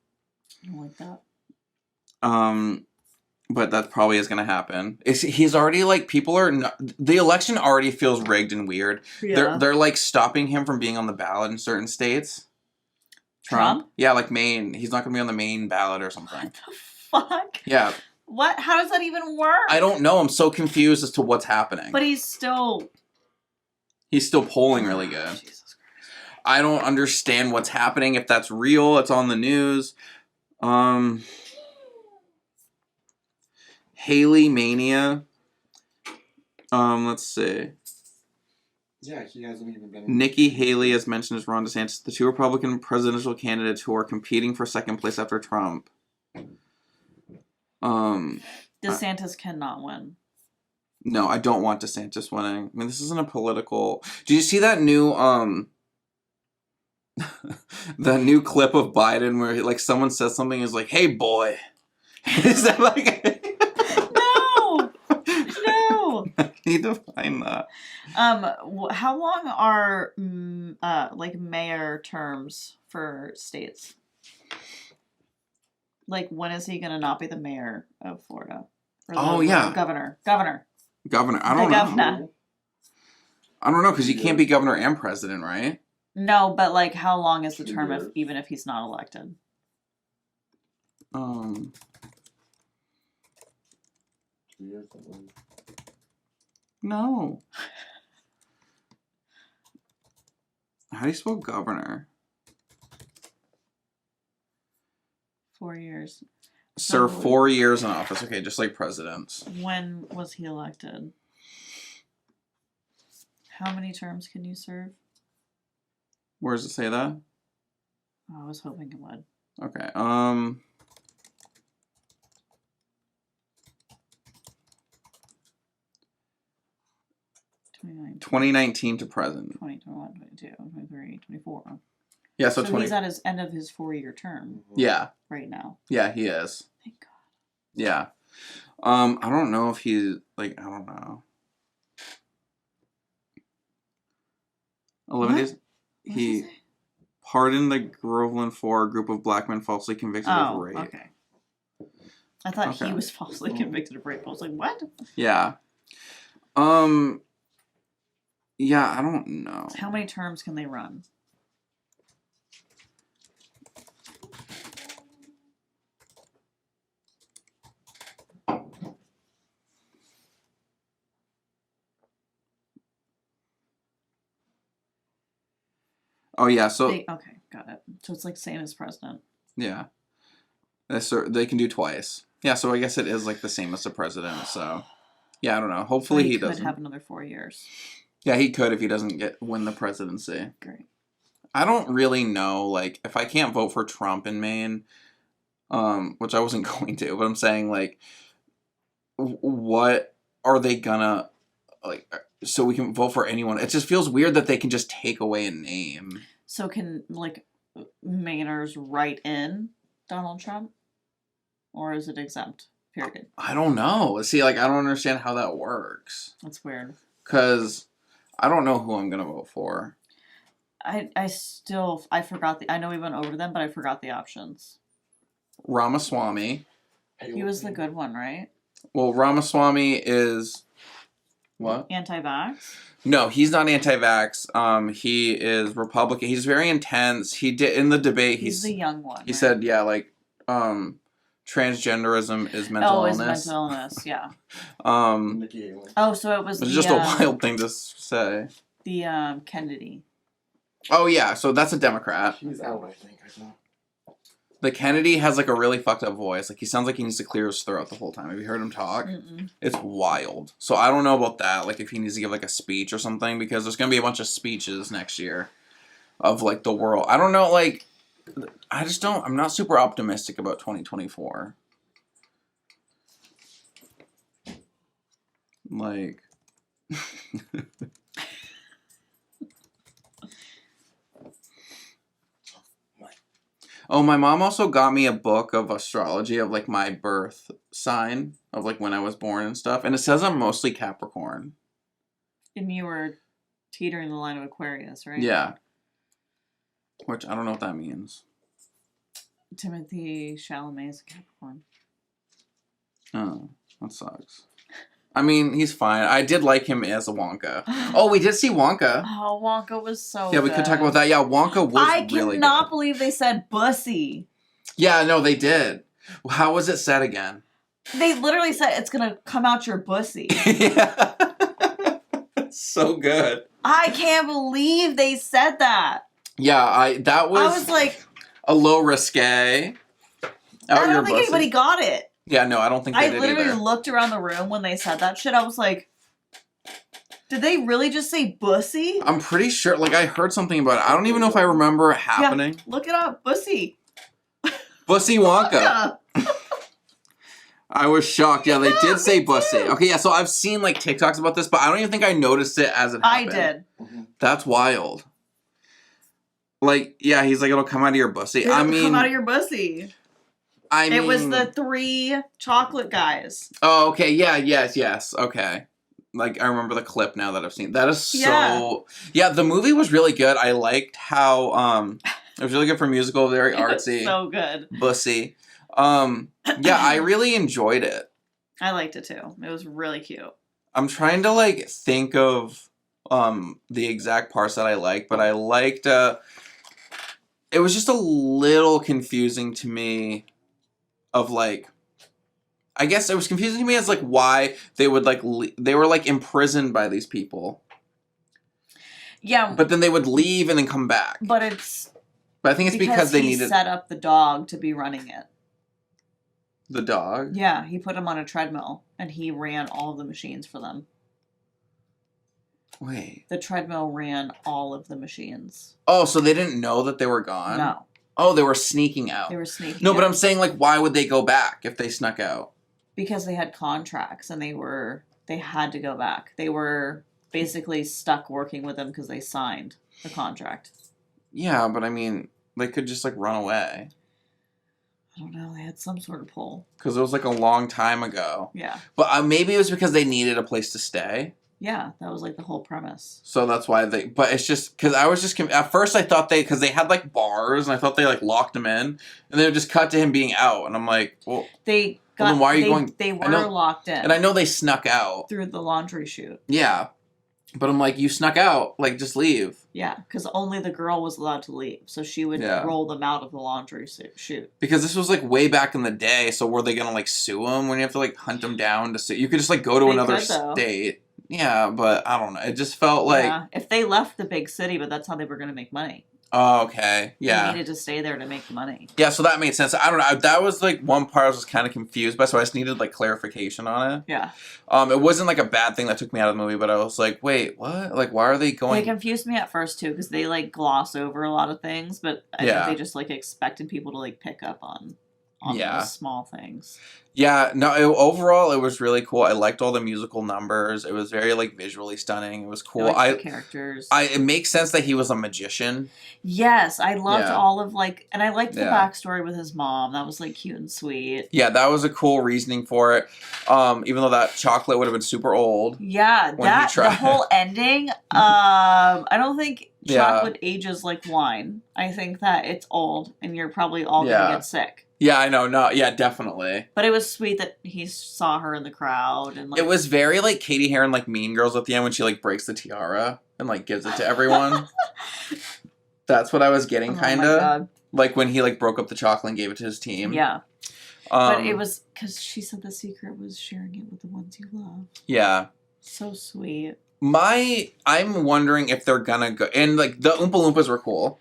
Speaker 2: I don't like that.
Speaker 1: But that probably is going to happen. He's already like people are not, the election already feels rigged and weird.
Speaker 2: Yeah.
Speaker 1: They're like stopping him from being on the ballot in certain states.
Speaker 2: Trump?
Speaker 1: Yeah, like Maine. He's not going to be on the Maine ballot or something.
Speaker 2: What the fuck?
Speaker 1: Yeah.
Speaker 2: What? How does that even work?
Speaker 1: I don't know. I'm so confused as to what's happening.
Speaker 2: But he's still
Speaker 1: polling really good.
Speaker 2: Jesus Christ.
Speaker 1: I don't understand what's happening. If that's real, it's on the news. Haley Mania. Let's see.
Speaker 3: Yeah, he hasn't even been...
Speaker 1: Nikki Haley, as mentioned, as Ron DeSantis, the two Republican presidential candidates who are competing for second place after Trump.
Speaker 2: DeSantis cannot win.
Speaker 1: No, I don't want DeSantis winning. I mean, this isn't a political... Did you see that new, the new clip of Biden where, like, someone says something is like, hey, boy. Is that like...
Speaker 2: No! No!
Speaker 1: I need to find that.
Speaker 2: How long are, like, mayor terms for states? Like, when is he gonna not be the mayor of Florida? Or Governor.
Speaker 1: Governor. I don't know.
Speaker 2: Governor.
Speaker 1: I don't know, because you can't be governor and president, right?
Speaker 2: No, but, like, how long is the
Speaker 3: 2
Speaker 2: term
Speaker 3: years.
Speaker 2: even if he's not elected?
Speaker 3: 2 years, I believe.
Speaker 1: No. How do you spell governor?
Speaker 2: 4 years.
Speaker 1: Serve 4 years in office. Okay, just like presidents.
Speaker 2: When was he elected? How many terms can you serve?
Speaker 1: Where does it say that?
Speaker 2: I was hoping it would.
Speaker 1: Okay. 2019 to present.
Speaker 2: 2021, 22, 23, 24.
Speaker 1: Yeah, so 20.
Speaker 2: He's at his end of his 4-year term.
Speaker 1: Yeah.
Speaker 2: Right now.
Speaker 1: Yeah, he is.
Speaker 2: Thank God.
Speaker 1: Yeah. I don't know if he's like, I don't know. 11 days. He pardoned the Groveland 4 group of black men falsely convicted of rape.
Speaker 2: Okay. I thought he was falsely convicted of rape. I was like, what?
Speaker 1: Yeah. Yeah, I don't know.
Speaker 2: How many terms can they run?
Speaker 1: Oh yeah, so
Speaker 2: Okay, got it. So it's like same as president.
Speaker 1: Yeah, they can do twice. Yeah, so I guess it is like the same as the president. So yeah, I don't know. Hopefully he doesn't.
Speaker 2: Could have another 4 years.
Speaker 1: Yeah, he could if he doesn't win the presidency.
Speaker 2: Great.
Speaker 1: I don't really know, like, if I can't vote for Trump in Maine, which I wasn't going to, but I'm saying, like, what are they gonna, like, so we can vote for anyone? It just feels weird that they can just take away a name.
Speaker 2: So can, like, Mainers write in Donald Trump? Or is it exempt? Period.
Speaker 1: I don't know. See, like, I don't understand how that works.
Speaker 2: That's weird.
Speaker 1: Because I don't know who I'm gonna vote for.
Speaker 2: I forgot I know we went over them, but I forgot the options.
Speaker 1: Ramaswamy.
Speaker 2: He was the good one, right?
Speaker 1: Well, Ramaswamy is what?
Speaker 2: Anti-vax?
Speaker 1: No, he's not anti-vax. He is Republican. He's very intense. He did in the debate.
Speaker 2: He's the young one.
Speaker 1: He
Speaker 2: right?
Speaker 1: said, yeah, like, transgenderism is mental illness.
Speaker 2: It's mental illness. Yeah. So it was.
Speaker 1: It's just a wild thing to say.
Speaker 2: The Kennedy.
Speaker 1: Oh yeah, so that's a Democrat.
Speaker 3: He's out, I think. I saw.
Speaker 1: The Kennedy has like a really fucked up voice. Like he sounds like he needs to clear his throat the whole time. Have you heard him talk?
Speaker 2: Mm-mm.
Speaker 1: It's wild. So I don't know about that. Like if he needs to give like a speech or something, because there's gonna be a bunch of speeches next year of like the world. I don't know. Like I just don't. I'm not super optimistic about 2024. Like. Oh, my mom also got me a book of astrology of, like, my birth sign of, like, when I was born and stuff. And it says I'm mostly Capricorn.
Speaker 2: And you were teetering the line of Aquarius, right?
Speaker 1: Yeah. Which, I don't know what that means.
Speaker 2: Timothy Chalamet is a Capricorn.
Speaker 1: Oh, that sucks. I mean, he's fine. I did like him as a Wonka. Oh, we did see Wonka.
Speaker 2: Oh, Wonka was so
Speaker 1: Yeah, we could talk about that. Yeah, Wonka was really good.
Speaker 2: I cannot believe they said bussy.
Speaker 1: Yeah, no, they did. How was it said again?
Speaker 2: They literally said it's going to come out your bussy.
Speaker 1: Yeah. So good.
Speaker 2: I can't believe they said that.
Speaker 1: Yeah, that was...
Speaker 2: I was like...
Speaker 1: a little risque.
Speaker 2: I don't think anybody got it.
Speaker 1: Yeah, no, I don't think they did
Speaker 2: literally
Speaker 1: either.
Speaker 2: looked around the room when they said that shit. I was like, did they really just say bussy?
Speaker 1: I'm pretty sure, like, I heard something about it. I don't even know if I remember it happening.
Speaker 2: Yeah, look it up. Bussy.
Speaker 1: Bussy Wonka. I was shocked. Yeah, they did say bussy. Okay, yeah, so I've seen, like, TikToks about this, but I don't even think I noticed it as it happened.
Speaker 2: I did.
Speaker 1: That's wild. Like, yeah, he's like, it'll come out of your bussy.
Speaker 2: It'll come out of your bussy. It was the 3 chocolate guys.
Speaker 1: Oh, okay. Yeah, yes. Okay. Like, I remember the clip now that I've seen. That is so... Yeah, the movie was really good. I liked how, it was really good for musical, very artsy.
Speaker 2: So good.
Speaker 1: Bussy. Yeah, I really enjoyed it.
Speaker 2: I liked it too. It was really cute.
Speaker 1: I'm trying to, like, think of, the exact parts that I liked, but I liked, it was just a little confusing to me of, like, I guess it was confusing to me as, like, why they would, like, they were, like, imprisoned by these people.
Speaker 2: Yeah.
Speaker 1: But then they would leave and then come back.
Speaker 2: But
Speaker 1: I think it's because they needed...
Speaker 2: he set up the dog to be running it.
Speaker 1: The dog?
Speaker 2: Yeah, he put him on a treadmill, and he ran all of the machines for them.
Speaker 1: Wait.
Speaker 2: The treadmill ran all of the machines.
Speaker 1: Oh, so they didn't know that they were gone?
Speaker 2: No.
Speaker 1: Oh, they were sneaking out.
Speaker 2: They were sneaking
Speaker 1: No,
Speaker 2: out.
Speaker 1: but I'm saying, like, why would they go back if they snuck out?
Speaker 2: Because they had contracts and they had to go back. They were basically stuck working with them because they signed the contract.
Speaker 1: Yeah, but I mean, they could just, like, run away.
Speaker 2: I don't know. They had some sort of pull.
Speaker 1: Because it was, like, a long time ago.
Speaker 2: Yeah.
Speaker 1: But maybe it was because they needed a place to stay.
Speaker 2: Yeah, that was like the whole premise.
Speaker 1: So that's why but it's just, because I was just, at first I thought because they had like bars, and I thought they like locked him in, and they would just cut to him being out, and I'm like, well.
Speaker 2: Then why are you going? They were locked in.
Speaker 1: And I know they snuck out.
Speaker 2: Through the laundry chute.
Speaker 1: Yeah. But I'm like, you snuck out, like just leave.
Speaker 2: Yeah, because only the girl was allowed to leave, so she would roll them out of the laundry chute.
Speaker 1: Because this was like way back in the day, so were they going to like sue him when you have to like hunt them down to sue? You could just like go to another state. Yeah, but I don't know. It just felt like... Yeah,
Speaker 2: if they left the big city, but that's how they were going to make money.
Speaker 1: Oh, okay. Yeah.
Speaker 2: They needed to stay there to make the money.
Speaker 1: Yeah, so that made sense. I don't know. That was like one part I was kind of confused by, so I just needed like clarification on it.
Speaker 2: Yeah.
Speaker 1: It wasn't like a bad thing that took me out of the movie, but I was like, wait, what? Like, why are they going...
Speaker 2: They confused me at first, too, because they like gloss over a lot of things, but I think they just like expected people to like pick up on those small things.
Speaker 1: Yeah, no, overall, it was really cool. I liked all the musical numbers. It was very, like, visually stunning. It was cool.
Speaker 2: The characters.
Speaker 1: It makes sense that he was a magician.
Speaker 2: Yes, I loved all of, like, and I liked the backstory with his mom. That was, like, cute and sweet.
Speaker 1: Yeah, that was a cool reasoning for it. Even though that chocolate would have been super old.
Speaker 2: Yeah, the whole ending, I don't think chocolate ages like wine. I think that it's old, and you're probably all going to get sick.
Speaker 1: Yeah, I know. No, yeah, definitely.
Speaker 2: But it was sweet that he saw her in the crowd, and like,
Speaker 1: it was very like Katie Hare in like Mean Girls at the end when she like breaks the tiara and like gives it to everyone. That's what I was getting, kind of like when he like broke up the chocolate and gave it to his team.
Speaker 2: Yeah, but it was because she said the secret was sharing it with the ones you love.
Speaker 1: Yeah,
Speaker 2: so sweet.
Speaker 1: I'm wondering if they're gonna go, and like the Oompa Loompas were cool.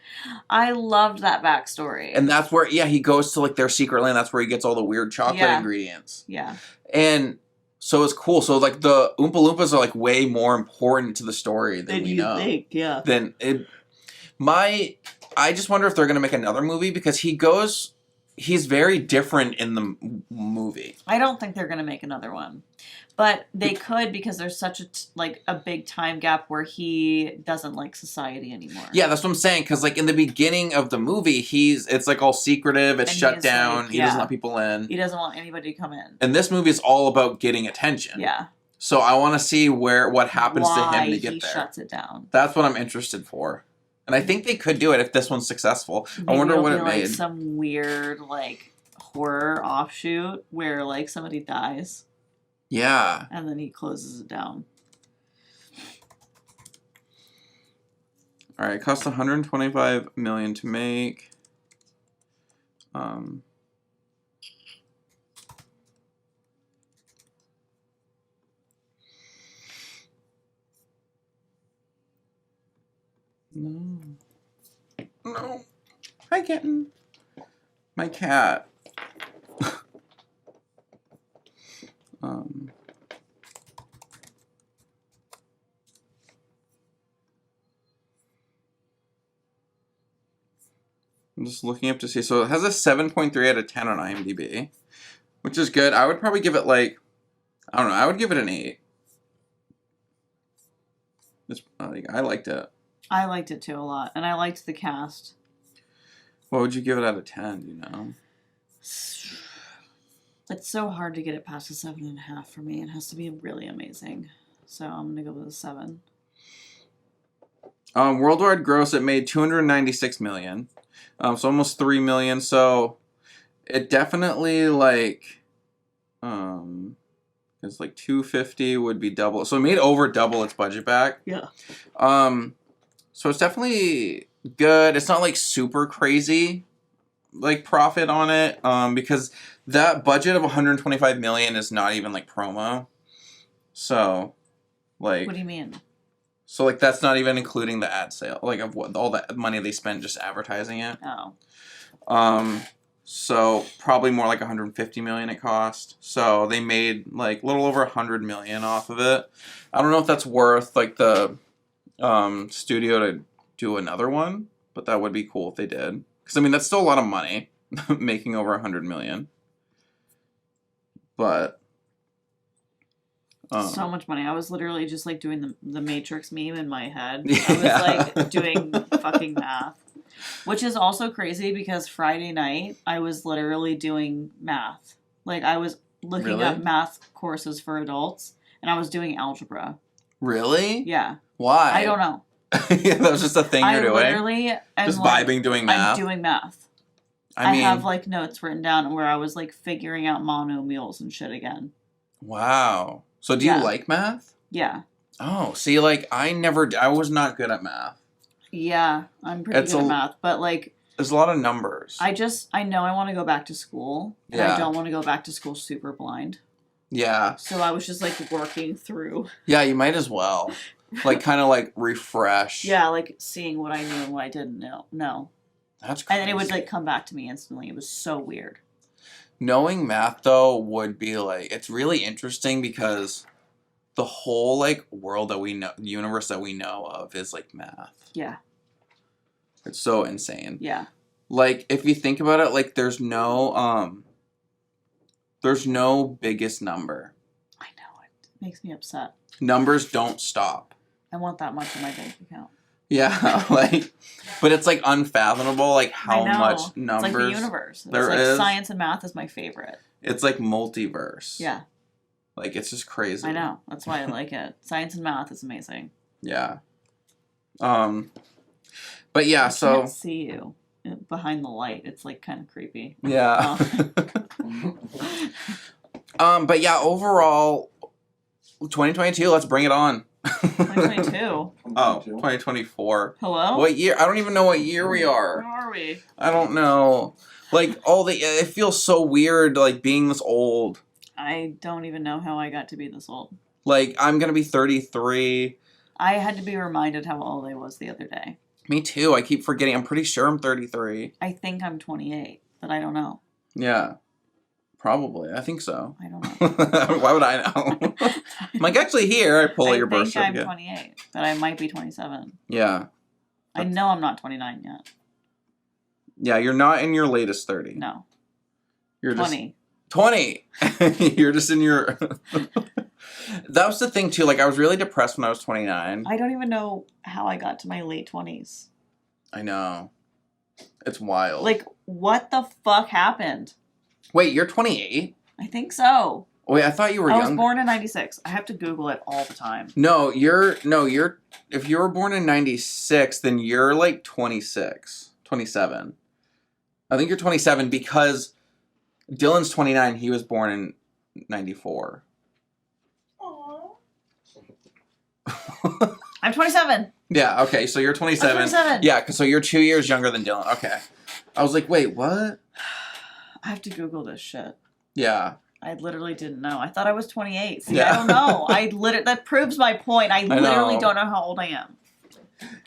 Speaker 2: I loved that backstory.
Speaker 1: And that's where, he goes to like their secret land. That's where he gets all the weird chocolate ingredients.
Speaker 2: Yeah.
Speaker 1: And so it's cool. So like the Oompa Loompas are like way more important to the story than we know.
Speaker 2: Think, yeah.
Speaker 1: I just wonder if they're gonna make another movie because he's very different in the movie.
Speaker 2: I don't think they're gonna make another one. But they could because there's such a big time gap where he doesn't like society anymore. Yeah,
Speaker 1: that's what I'm saying. Because like in the beginning of the movie, it's like all secretive. It's shut down. He doesn't let people in.
Speaker 2: He doesn't want anybody to come in.
Speaker 1: And this movie is all about getting attention.
Speaker 2: Yeah.
Speaker 1: So I want to see what happens to him to get there.
Speaker 2: He shuts it down.
Speaker 1: That's what I'm interested for. And I think they could do it if this one's successful.
Speaker 2: Maybe
Speaker 1: I wonder what it made.
Speaker 2: Like some weird like horror offshoot where like somebody dies.
Speaker 1: Yeah.
Speaker 2: And then he closes it down.
Speaker 1: All right, it cost $125 million to make. No. Hi, kitten. My cat. I'm just looking up to see. So it has a 7.3 out of 10 on IMDb, which is good. I would probably give it like, I don't know, I would give it an 8. I liked it.
Speaker 2: I liked it too a lot, and I liked the cast.
Speaker 1: What would you give it out of 10, do you know?
Speaker 2: It's so hard to get it past a 7.5 for me. It has to be really amazing. So I'm going to go with a 7.
Speaker 1: Worldwide gross, it made $296 million. So almost $3 million. So it definitely like, it's like 250 would be double. So it made over double its budget back.
Speaker 2: Yeah.
Speaker 1: So it's definitely good. It's not like super crazy like profit on it, because that budget of 125 million is not even like promo. So like,
Speaker 2: what do you mean?
Speaker 1: So like that's not even including the ad sale, like of what all the money they spent just advertising it.
Speaker 2: Oh.
Speaker 1: So probably more like 150 million it cost. So they made like a little over 100 million off of it. I don't know if that's worth like the studio to do another one, but that would be cool if they did. Because, I mean, that's still a lot of money, making over $100 million. But...
Speaker 2: so much money. I was literally just, like, doing the Matrix meme in my head.
Speaker 1: Yeah.
Speaker 2: I was, like, doing fucking math. Which is also crazy because Friday night, I was literally doing math. Like, I was looking up math courses for adults, and I was doing algebra.
Speaker 1: Really?
Speaker 2: Yeah.
Speaker 1: Why?
Speaker 2: I don't know.
Speaker 1: Yeah, that was just a thing you're doing?
Speaker 2: I literally am,
Speaker 1: just
Speaker 2: like,
Speaker 1: vibing doing math?
Speaker 2: I'm doing math. I have, like, notes written down where I was, like, figuring out monomials and shit again.
Speaker 1: Wow. So do you like math?
Speaker 2: Yeah.
Speaker 1: Oh, see, like, I was not good at math.
Speaker 2: Yeah, I'm pretty good at math, but, like...
Speaker 1: There's a lot of numbers.
Speaker 2: I know I want to go back to school, and I don't want to go back to school super blind.
Speaker 1: Yeah.
Speaker 2: So I was just, like, working through.
Speaker 1: Yeah, you might as well. Like, kind of, like, refresh.
Speaker 2: Yeah, like, seeing what I knew and what I didn't know.
Speaker 1: That's crazy.
Speaker 2: And then it would, like, come back to me instantly. It was so weird.
Speaker 1: Knowing math, though, would be, like... It's really interesting because the whole, like, world that we know... universe that we know of is, like, math.
Speaker 2: Yeah.
Speaker 1: It's so insane.
Speaker 2: Yeah.
Speaker 1: Like, if you think about it, like, there's no biggest number.
Speaker 2: I know. It makes me upset.
Speaker 1: Numbers don't stop.
Speaker 2: I want that much in my bank account.
Speaker 1: Yeah, like, but it's, like, unfathomable, like, how much numbers
Speaker 2: it's like the universe.
Speaker 1: There
Speaker 2: it's like
Speaker 1: is.
Speaker 2: Science and math is my favorite.
Speaker 1: It's like multiverse.
Speaker 2: Yeah.
Speaker 1: Like, it's just crazy.
Speaker 2: I know. That's why I like it. Science and math is amazing.
Speaker 1: Yeah. But yeah,
Speaker 2: I can't see you behind the light. It's, like, kind of creepy.
Speaker 1: Yeah. But yeah, overall, 2022, let's bring it on.
Speaker 2: 2022.
Speaker 1: Oh, 2024.
Speaker 2: Hello?
Speaker 1: What year? I don't even know what year we are.
Speaker 2: Where are we?
Speaker 1: I don't know. Like, it feels so weird, like, being this old.
Speaker 2: I don't even know how I got to be this old.
Speaker 1: Like, I'm gonna be 33.
Speaker 2: I had to be reminded how old I was the other day.
Speaker 1: Me too. I keep forgetting. I'm pretty sure I'm 33.
Speaker 2: I think I'm 28, but I don't know.
Speaker 1: Yeah. Probably. I think so.
Speaker 2: I don't know.
Speaker 1: Why would I know? I'm like, actually, here, I pull out your birth
Speaker 2: certificate.
Speaker 1: certificate.
Speaker 2: I'm 28, but I might be 27.
Speaker 1: Yeah.
Speaker 2: I know I'm not 29 yet.
Speaker 1: Yeah, you're not in your latest 30.
Speaker 2: No.
Speaker 1: You're
Speaker 2: 20.
Speaker 1: 20! You're just in your... That was the thing, too. Like, I was really depressed when I was 29.
Speaker 2: I don't even know how I got to my late 20s.
Speaker 1: I know. It's wild.
Speaker 2: Like, what the fuck happened?
Speaker 1: Wait, you're 28?
Speaker 2: I think so.
Speaker 1: Wait, I thought you were young.
Speaker 2: I was born in 96. I have to Google it all the time.
Speaker 1: No, if you were born in 96, then you're like 26, 27. I think you're 27 because Dylan's 29. He was born in 94.
Speaker 2: I'm 27.
Speaker 1: Yeah, okay, so you're 27.
Speaker 2: I'm 27.
Speaker 1: Yeah, so you're 2 years younger than Dylan. Okay. I was like, wait, what?
Speaker 2: I have to Google this shit.
Speaker 1: Yeah.
Speaker 2: I literally didn't know. I thought I was 28. See,
Speaker 1: Yeah.
Speaker 2: I don't know. That proves my point. I literally don't know how old I am.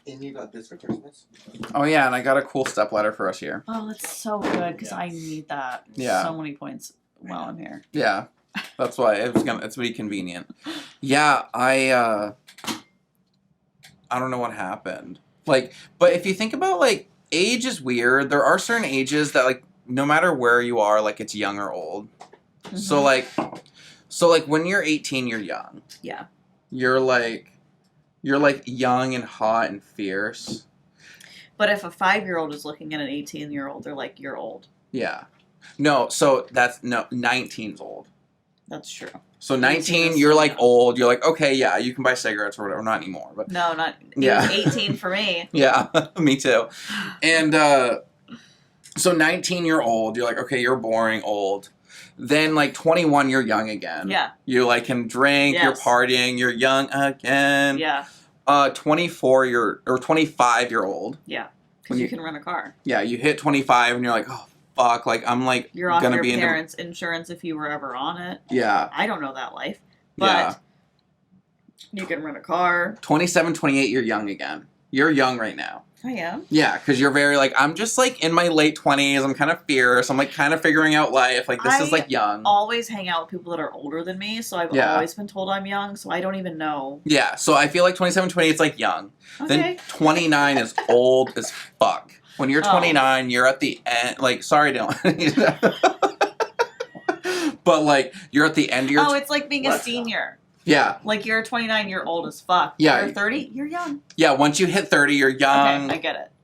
Speaker 3: And you got this for Christmas?
Speaker 1: Oh, yeah, and I got a cool stepladder for us here.
Speaker 2: Oh, that's so good because I need that.
Speaker 1: Yeah.
Speaker 2: So many points while I'm here.
Speaker 1: Yeah. That's why it's be convenient. Yeah, I don't know what happened. Like, but if you think about, like, age is weird. There are certain ages that, like, no matter where you are, like, it's young or old. Mm-hmm. So like when you're 18, you're young.
Speaker 2: Yeah.
Speaker 1: You're like young and hot and fierce.
Speaker 2: But if a 5-year-old is looking at an 18-year-old, they're like, you're old.
Speaker 1: Yeah. No, so 19's old.
Speaker 2: That's true.
Speaker 1: So 19, you're like old. You're like, okay, yeah, you can buy cigarettes or whatever. Not anymore, but
Speaker 2: no, not.
Speaker 1: Yeah.
Speaker 2: It was 18 for me.
Speaker 1: Yeah, me too. And so 19, you're old. You're like, okay, you're boring, old. Then like 21, you're young again.
Speaker 2: Yeah. You
Speaker 1: like can drink.
Speaker 2: Yes.
Speaker 1: You're partying. You're young again.
Speaker 2: Yeah.
Speaker 1: 24, or 25, you're old.
Speaker 2: Yeah, because you can rent a car.
Speaker 1: Yeah, you hit 25 and you're like, oh. Fuck, like, I'm, like,
Speaker 2: you're off
Speaker 1: gonna
Speaker 2: your
Speaker 1: be
Speaker 2: parents' insurance if you were ever on it.
Speaker 1: Yeah.
Speaker 2: I don't know that life. But you can rent a car.
Speaker 1: 27, 28, you're young again. You're young right now.
Speaker 2: I am.
Speaker 1: Yeah, because you're very, like, I'm just, like, in my late 20s. I'm kind of fierce. I'm, like, kind of figuring out life. Like, this is, like, young.
Speaker 2: Always hang out with people that are older than me, so I've always been told I'm young, so I don't even know.
Speaker 1: Yeah, so I feel like 27, 28 is, like, young.
Speaker 2: Okay.
Speaker 1: Then 29 is old as fuck. When you're 29, you're at the end. Like, sorry, Dylan. But, like, you're at the end of your...
Speaker 2: Oh, it's like being a senior.
Speaker 1: Yeah.
Speaker 2: Like, you're 29, you're old as fuck.
Speaker 1: Yeah.
Speaker 2: You're 30, you're young.
Speaker 1: Yeah, once you hit 30, you're young.
Speaker 2: Okay,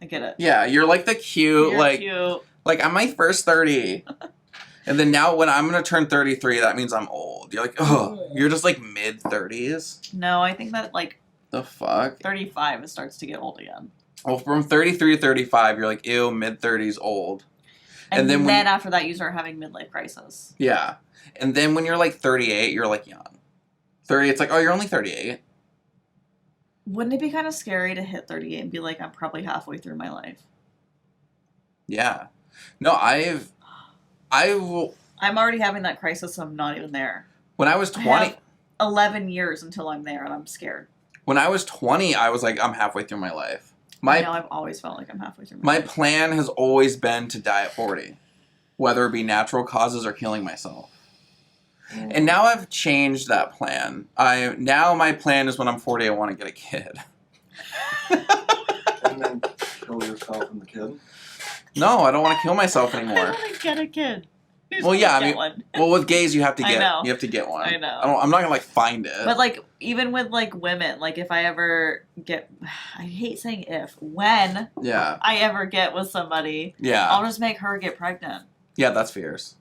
Speaker 2: I get it.
Speaker 1: Yeah, you're like the cute,
Speaker 2: Cute.
Speaker 1: Like, I'm my first 30. And then now when I'm going to turn 33, that means I'm old. You're like, oh, you're just like mid-30s?
Speaker 2: No, I think that, like...
Speaker 1: The fuck?
Speaker 2: 35, it starts to get old again.
Speaker 1: Well, from 33 to 35, you're like, ew, mid-30s old.
Speaker 2: And then after that, you start having midlife crisis.
Speaker 1: Yeah. And then when you're like 38, you're like young. 30, it's like, oh, you're only 38.
Speaker 2: Wouldn't it be kind of scary to hit 38 and be like, I'm probably halfway through my life?
Speaker 1: Yeah. No, I'm
Speaker 2: already having that crisis, so I'm not even there.
Speaker 1: When I was 20...
Speaker 2: I have 11 years until I'm there, and I'm scared.
Speaker 1: When I was 20, I was like, I'm halfway through my life.
Speaker 2: I know, I've always felt like I'm halfway through my life.
Speaker 1: My plan has always been to die at 40. Whether it be natural causes or killing myself. And now I've changed that plan. Now my plan is when I'm 40, I want to get a kid.
Speaker 3: And then kill yourself and the kid?
Speaker 1: No, I don't want to kill myself anymore.
Speaker 2: I want to get a kid.
Speaker 1: Well, yeah, I mean, well, with gays, you have to
Speaker 2: I
Speaker 1: get,
Speaker 2: know.
Speaker 1: you have to get one.
Speaker 2: I know.
Speaker 1: I'm not gonna like find it.
Speaker 2: But like, even with like women, like if I ever get, I hate saying when
Speaker 1: Yeah.
Speaker 2: I ever get with somebody,
Speaker 1: Yeah.
Speaker 2: I'll just make her get pregnant.
Speaker 1: Yeah, that's fierce.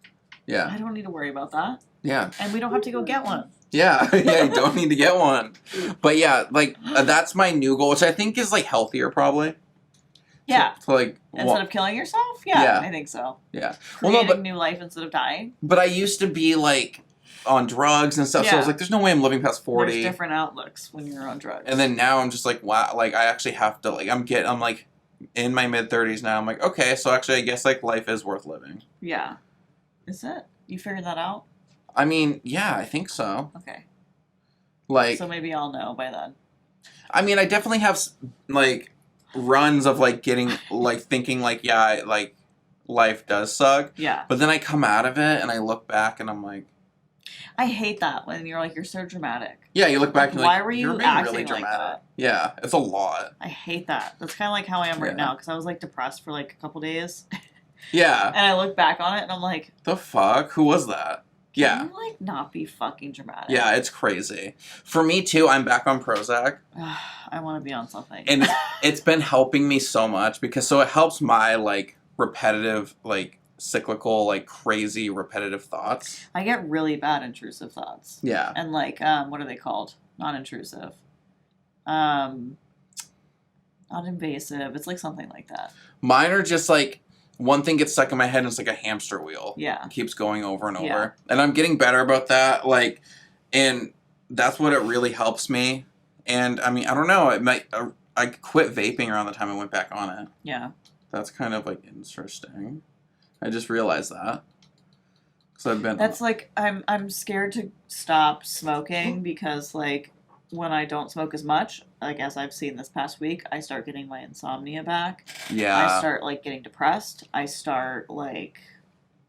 Speaker 2: I
Speaker 1: Yeah.
Speaker 2: don't need to worry about that.
Speaker 1: Yeah.
Speaker 2: And we don't have to go get one.
Speaker 1: Yeah. Yeah, you don't need to get one. But yeah, like, that's my new goal, which I think is like healthier probably.
Speaker 2: Yeah.
Speaker 1: So like,
Speaker 2: Instead of killing yourself? Yeah,
Speaker 1: Yeah.
Speaker 2: I think so.
Speaker 1: yeah.
Speaker 2: Creating new life instead of dying.
Speaker 1: But I used to be like on drugs and stuff, so I was
Speaker 2: Yeah.
Speaker 1: like, there's no way I'm living past 40.
Speaker 2: There's different outlooks when you're on drugs.
Speaker 1: And then now I'm just like, wow, like I actually have to, like, I'm like in my mid-30s now. I'm like, okay, so actually I guess like life is worth living.
Speaker 2: Yeah. Is it? You figured that out?
Speaker 1: I mean, yeah, I think so.
Speaker 2: Okay.
Speaker 1: Like,
Speaker 2: So maybe I'll know by then.
Speaker 1: I mean, I definitely have like runs of like getting, like thinking like, yeah, like life does suck.
Speaker 2: Yeah.
Speaker 1: But then I come out of it and I look back and I'm like,
Speaker 2: I hate that when you're like, you're so dramatic.
Speaker 1: yeah, you look back and you're
Speaker 2: Why
Speaker 1: like,
Speaker 2: were you
Speaker 1: you're being
Speaker 2: acting
Speaker 1: really
Speaker 2: like
Speaker 1: dramatic.
Speaker 2: that?
Speaker 1: Yeah, it's a lot.
Speaker 2: I hate that. That's kind of like how I am right
Speaker 1: Yeah.
Speaker 2: now because I was like depressed for like a couple days.
Speaker 1: Yeah.
Speaker 2: And I look back on it and I'm like,
Speaker 1: The fuck? Who was that? Yeah.
Speaker 2: can you like not be fucking dramatic?
Speaker 1: Yeah, it's crazy. For me too, I'm back on Prozac.
Speaker 2: I want to be on something.
Speaker 1: And it's been helping me so much because so it helps my like repetitive, like cyclical, like crazy repetitive thoughts.
Speaker 2: I get really bad intrusive thoughts.
Speaker 1: Yeah.
Speaker 2: And like, what are they called? Non-intrusive. Not invasive. It's like something like that.
Speaker 1: Mine are just like one thing gets stuck in my head and it's like a hamster wheel.
Speaker 2: Yeah.
Speaker 1: It keeps going over and over.
Speaker 2: Yeah.
Speaker 1: And I'm getting better about that. Like, and that's what it really helps me. And I mean, I don't know. It might. I quit vaping around the time I went back on it.
Speaker 2: Yeah.
Speaker 1: That's kind of like interesting. I just realized that. So I've been.
Speaker 2: That's like I'm scared to stop smoking because like when I don't smoke as much, like as I've seen this past week, I start getting my insomnia back.
Speaker 1: Yeah.
Speaker 2: I start like getting depressed. I start like,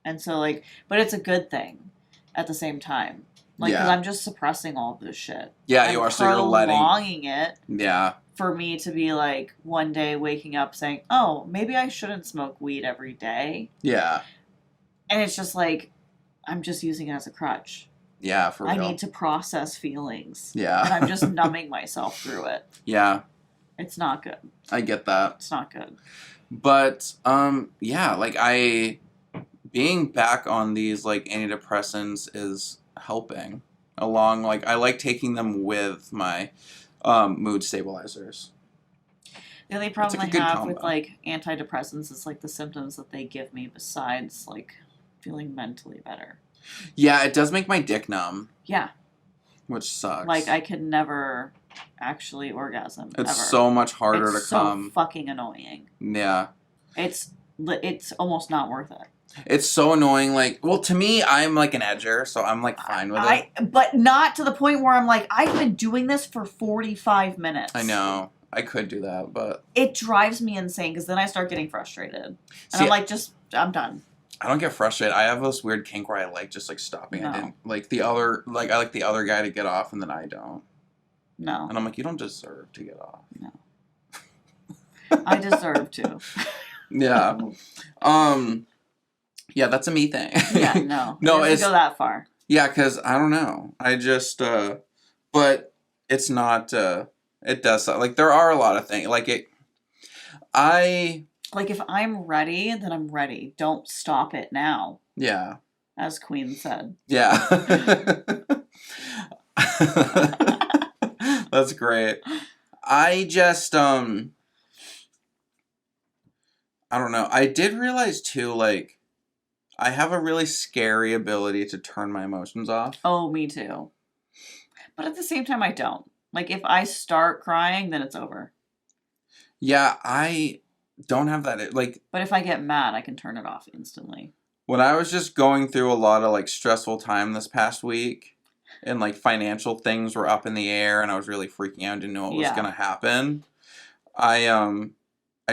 Speaker 2: and so like, but it's a good thing at the same time. Like, because
Speaker 1: Yeah.
Speaker 2: I'm just suppressing all of this shit.
Speaker 1: Yeah, you are. So you're letting.
Speaker 2: prolonging it
Speaker 1: Yeah.
Speaker 2: for me to be like one day waking up saying, "Oh, maybe I shouldn't smoke weed every day,"
Speaker 1: Yeah.
Speaker 2: and it's just like I'm just using it as a crutch.
Speaker 1: Yeah, for real.
Speaker 2: I need to process feelings.
Speaker 1: Yeah.
Speaker 2: And I'm just numbing myself through it.
Speaker 1: Yeah,
Speaker 2: It's not good.
Speaker 1: I get that.
Speaker 2: It's not good.
Speaker 1: But yeah, like being back on these like antidepressants is helping. Along like I like taking them with my mood stabilizers.
Speaker 2: The only problem
Speaker 1: like a
Speaker 2: I
Speaker 1: good
Speaker 2: have
Speaker 1: combo.
Speaker 2: with like antidepressants is like the symptoms that they give me besides like feeling mentally better.
Speaker 1: Yeah, it does make my dick numb,
Speaker 2: Yeah.
Speaker 1: which sucks.
Speaker 2: Like I could never actually orgasm.
Speaker 1: it's
Speaker 2: ever.
Speaker 1: so much harder
Speaker 2: It's
Speaker 1: to
Speaker 2: so
Speaker 1: come.
Speaker 2: fucking annoying.
Speaker 1: Yeah.
Speaker 2: It's almost not worth it.
Speaker 1: It's so annoying. Like, well, to me, I'm like an edger, so I'm like fine with it.
Speaker 2: But not to the point where I'm like, I've been doing this for 45 minutes.
Speaker 1: I know. I could do that, but
Speaker 2: It drives me insane because then I start getting frustrated. And
Speaker 1: See,
Speaker 2: I'm like, I'm done.
Speaker 1: I don't get frustrated. I have this weird kink where I like just like stopping.
Speaker 2: No.
Speaker 1: I didn't like the other like I like the other guy to get off and then I don't.
Speaker 2: No.
Speaker 1: And I'm like, you don't deserve to get off.
Speaker 2: No. I deserve to.
Speaker 1: Yeah. Yeah, that's a me thing.
Speaker 2: Yeah, no.
Speaker 1: No,
Speaker 2: it doesn't go that far.
Speaker 1: Yeah, because I don't know. I just but it's not it does like there are a lot of things like it
Speaker 2: Like if I'm ready, then I'm ready. Don't stop it now.
Speaker 1: Yeah.
Speaker 2: As Queen said.
Speaker 1: Yeah. That's great. I just I don't know. I did realize too, like, I have a really scary ability to turn my emotions off.
Speaker 2: Oh, me too. But at the same time, I don't. Like, if I start crying, then it's over.
Speaker 1: Yeah, I don't have that. Like,
Speaker 2: but if I get mad, I can turn it off instantly.
Speaker 1: When I was just going through a lot of, like, stressful time this past week, and, like, financial things were up in the air, and I was really freaking out, didn't know what was going to happen, I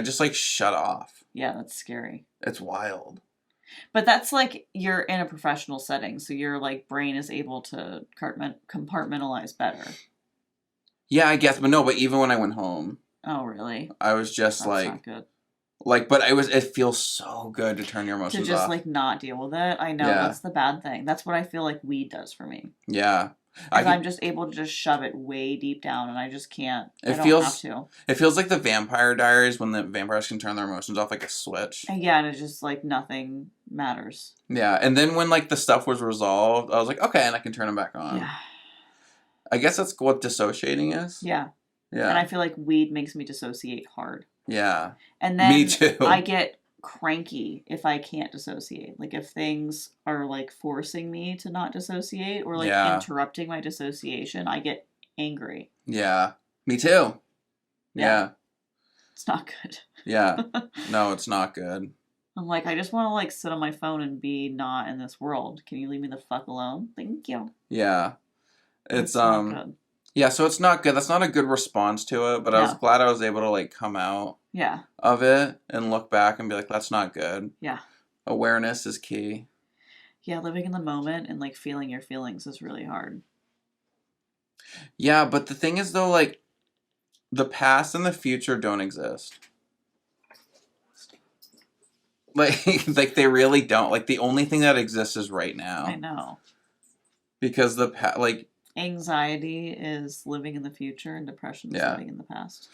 Speaker 1: just, like, shut off.
Speaker 2: Yeah, that's scary.
Speaker 1: It's wild.
Speaker 2: But that's like you're in a professional setting, so your like brain is able to compartmentalize better.
Speaker 1: Yeah, I guess, but no. But even when I went home,
Speaker 2: oh really?
Speaker 1: I was just
Speaker 2: that's not good.
Speaker 1: Like, but it feels so good to turn your emotions off.
Speaker 2: To just like not deal with it. I know that's the bad thing. That's what I feel like weed does for me.
Speaker 1: Yeah.
Speaker 2: Because I'm just able to just shove it way deep down, and I just can't. I don't have to.
Speaker 1: It feels like the Vampire Diaries when the vampires can turn their emotions off like a switch.
Speaker 2: Yeah, and it's just like nothing matters.
Speaker 1: Yeah, and then when like the stuff was resolved, I was like, okay, and I can turn them back on. Yeah. I guess that's what dissociating is.
Speaker 2: Yeah. Yeah. And I feel like weed makes me dissociate hard.
Speaker 1: Yeah.
Speaker 2: And then
Speaker 1: me too.
Speaker 2: I get cranky if I can't dissociate. Like if things are like forcing me to not dissociate or like interrupting my dissociation, I get angry.
Speaker 1: Yeah. Me too. Yeah.
Speaker 2: It's not good.
Speaker 1: Yeah. No, it's not good.
Speaker 2: I'm like, I just want to like sit on my phone and be not in this world. Can you leave me the fuck alone? Thank you.
Speaker 1: Yeah. It's not good. Yeah, so it's not good. That's not a good response to it, but I was glad I was able to, like, come out of it and look back and be like, that's not good.
Speaker 2: Yeah.
Speaker 1: Awareness is key.
Speaker 2: Yeah, living in the moment and, like, feeling your feelings is really hard.
Speaker 1: Yeah, but the thing is, though, like, the past and the future don't exist. Like they really don't. Like, the only thing that exists is right now.
Speaker 2: I know.
Speaker 1: Because
Speaker 2: anxiety is living in the future and depression is living in the past.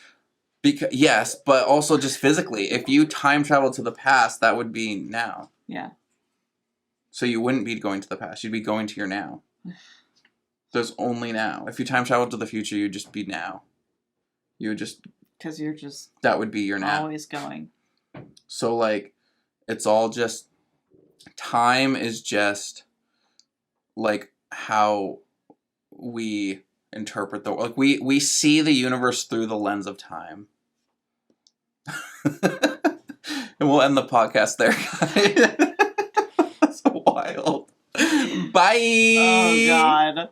Speaker 1: Yes, but also just physically. If you time travel to the past, that would be now.
Speaker 2: Yeah.
Speaker 1: So you wouldn't be going to the past. You'd be going to your now. There's only now. If you time travel to the future, you'd just be now. You would just...
Speaker 2: Because you're just...
Speaker 1: That would be your now.
Speaker 2: Always going.
Speaker 1: So, like, it's all just... Time is just, like, how... we interpret the like we see the universe through the lens of time. And we'll end the podcast there, guys. So wild. Bye.
Speaker 2: Oh God.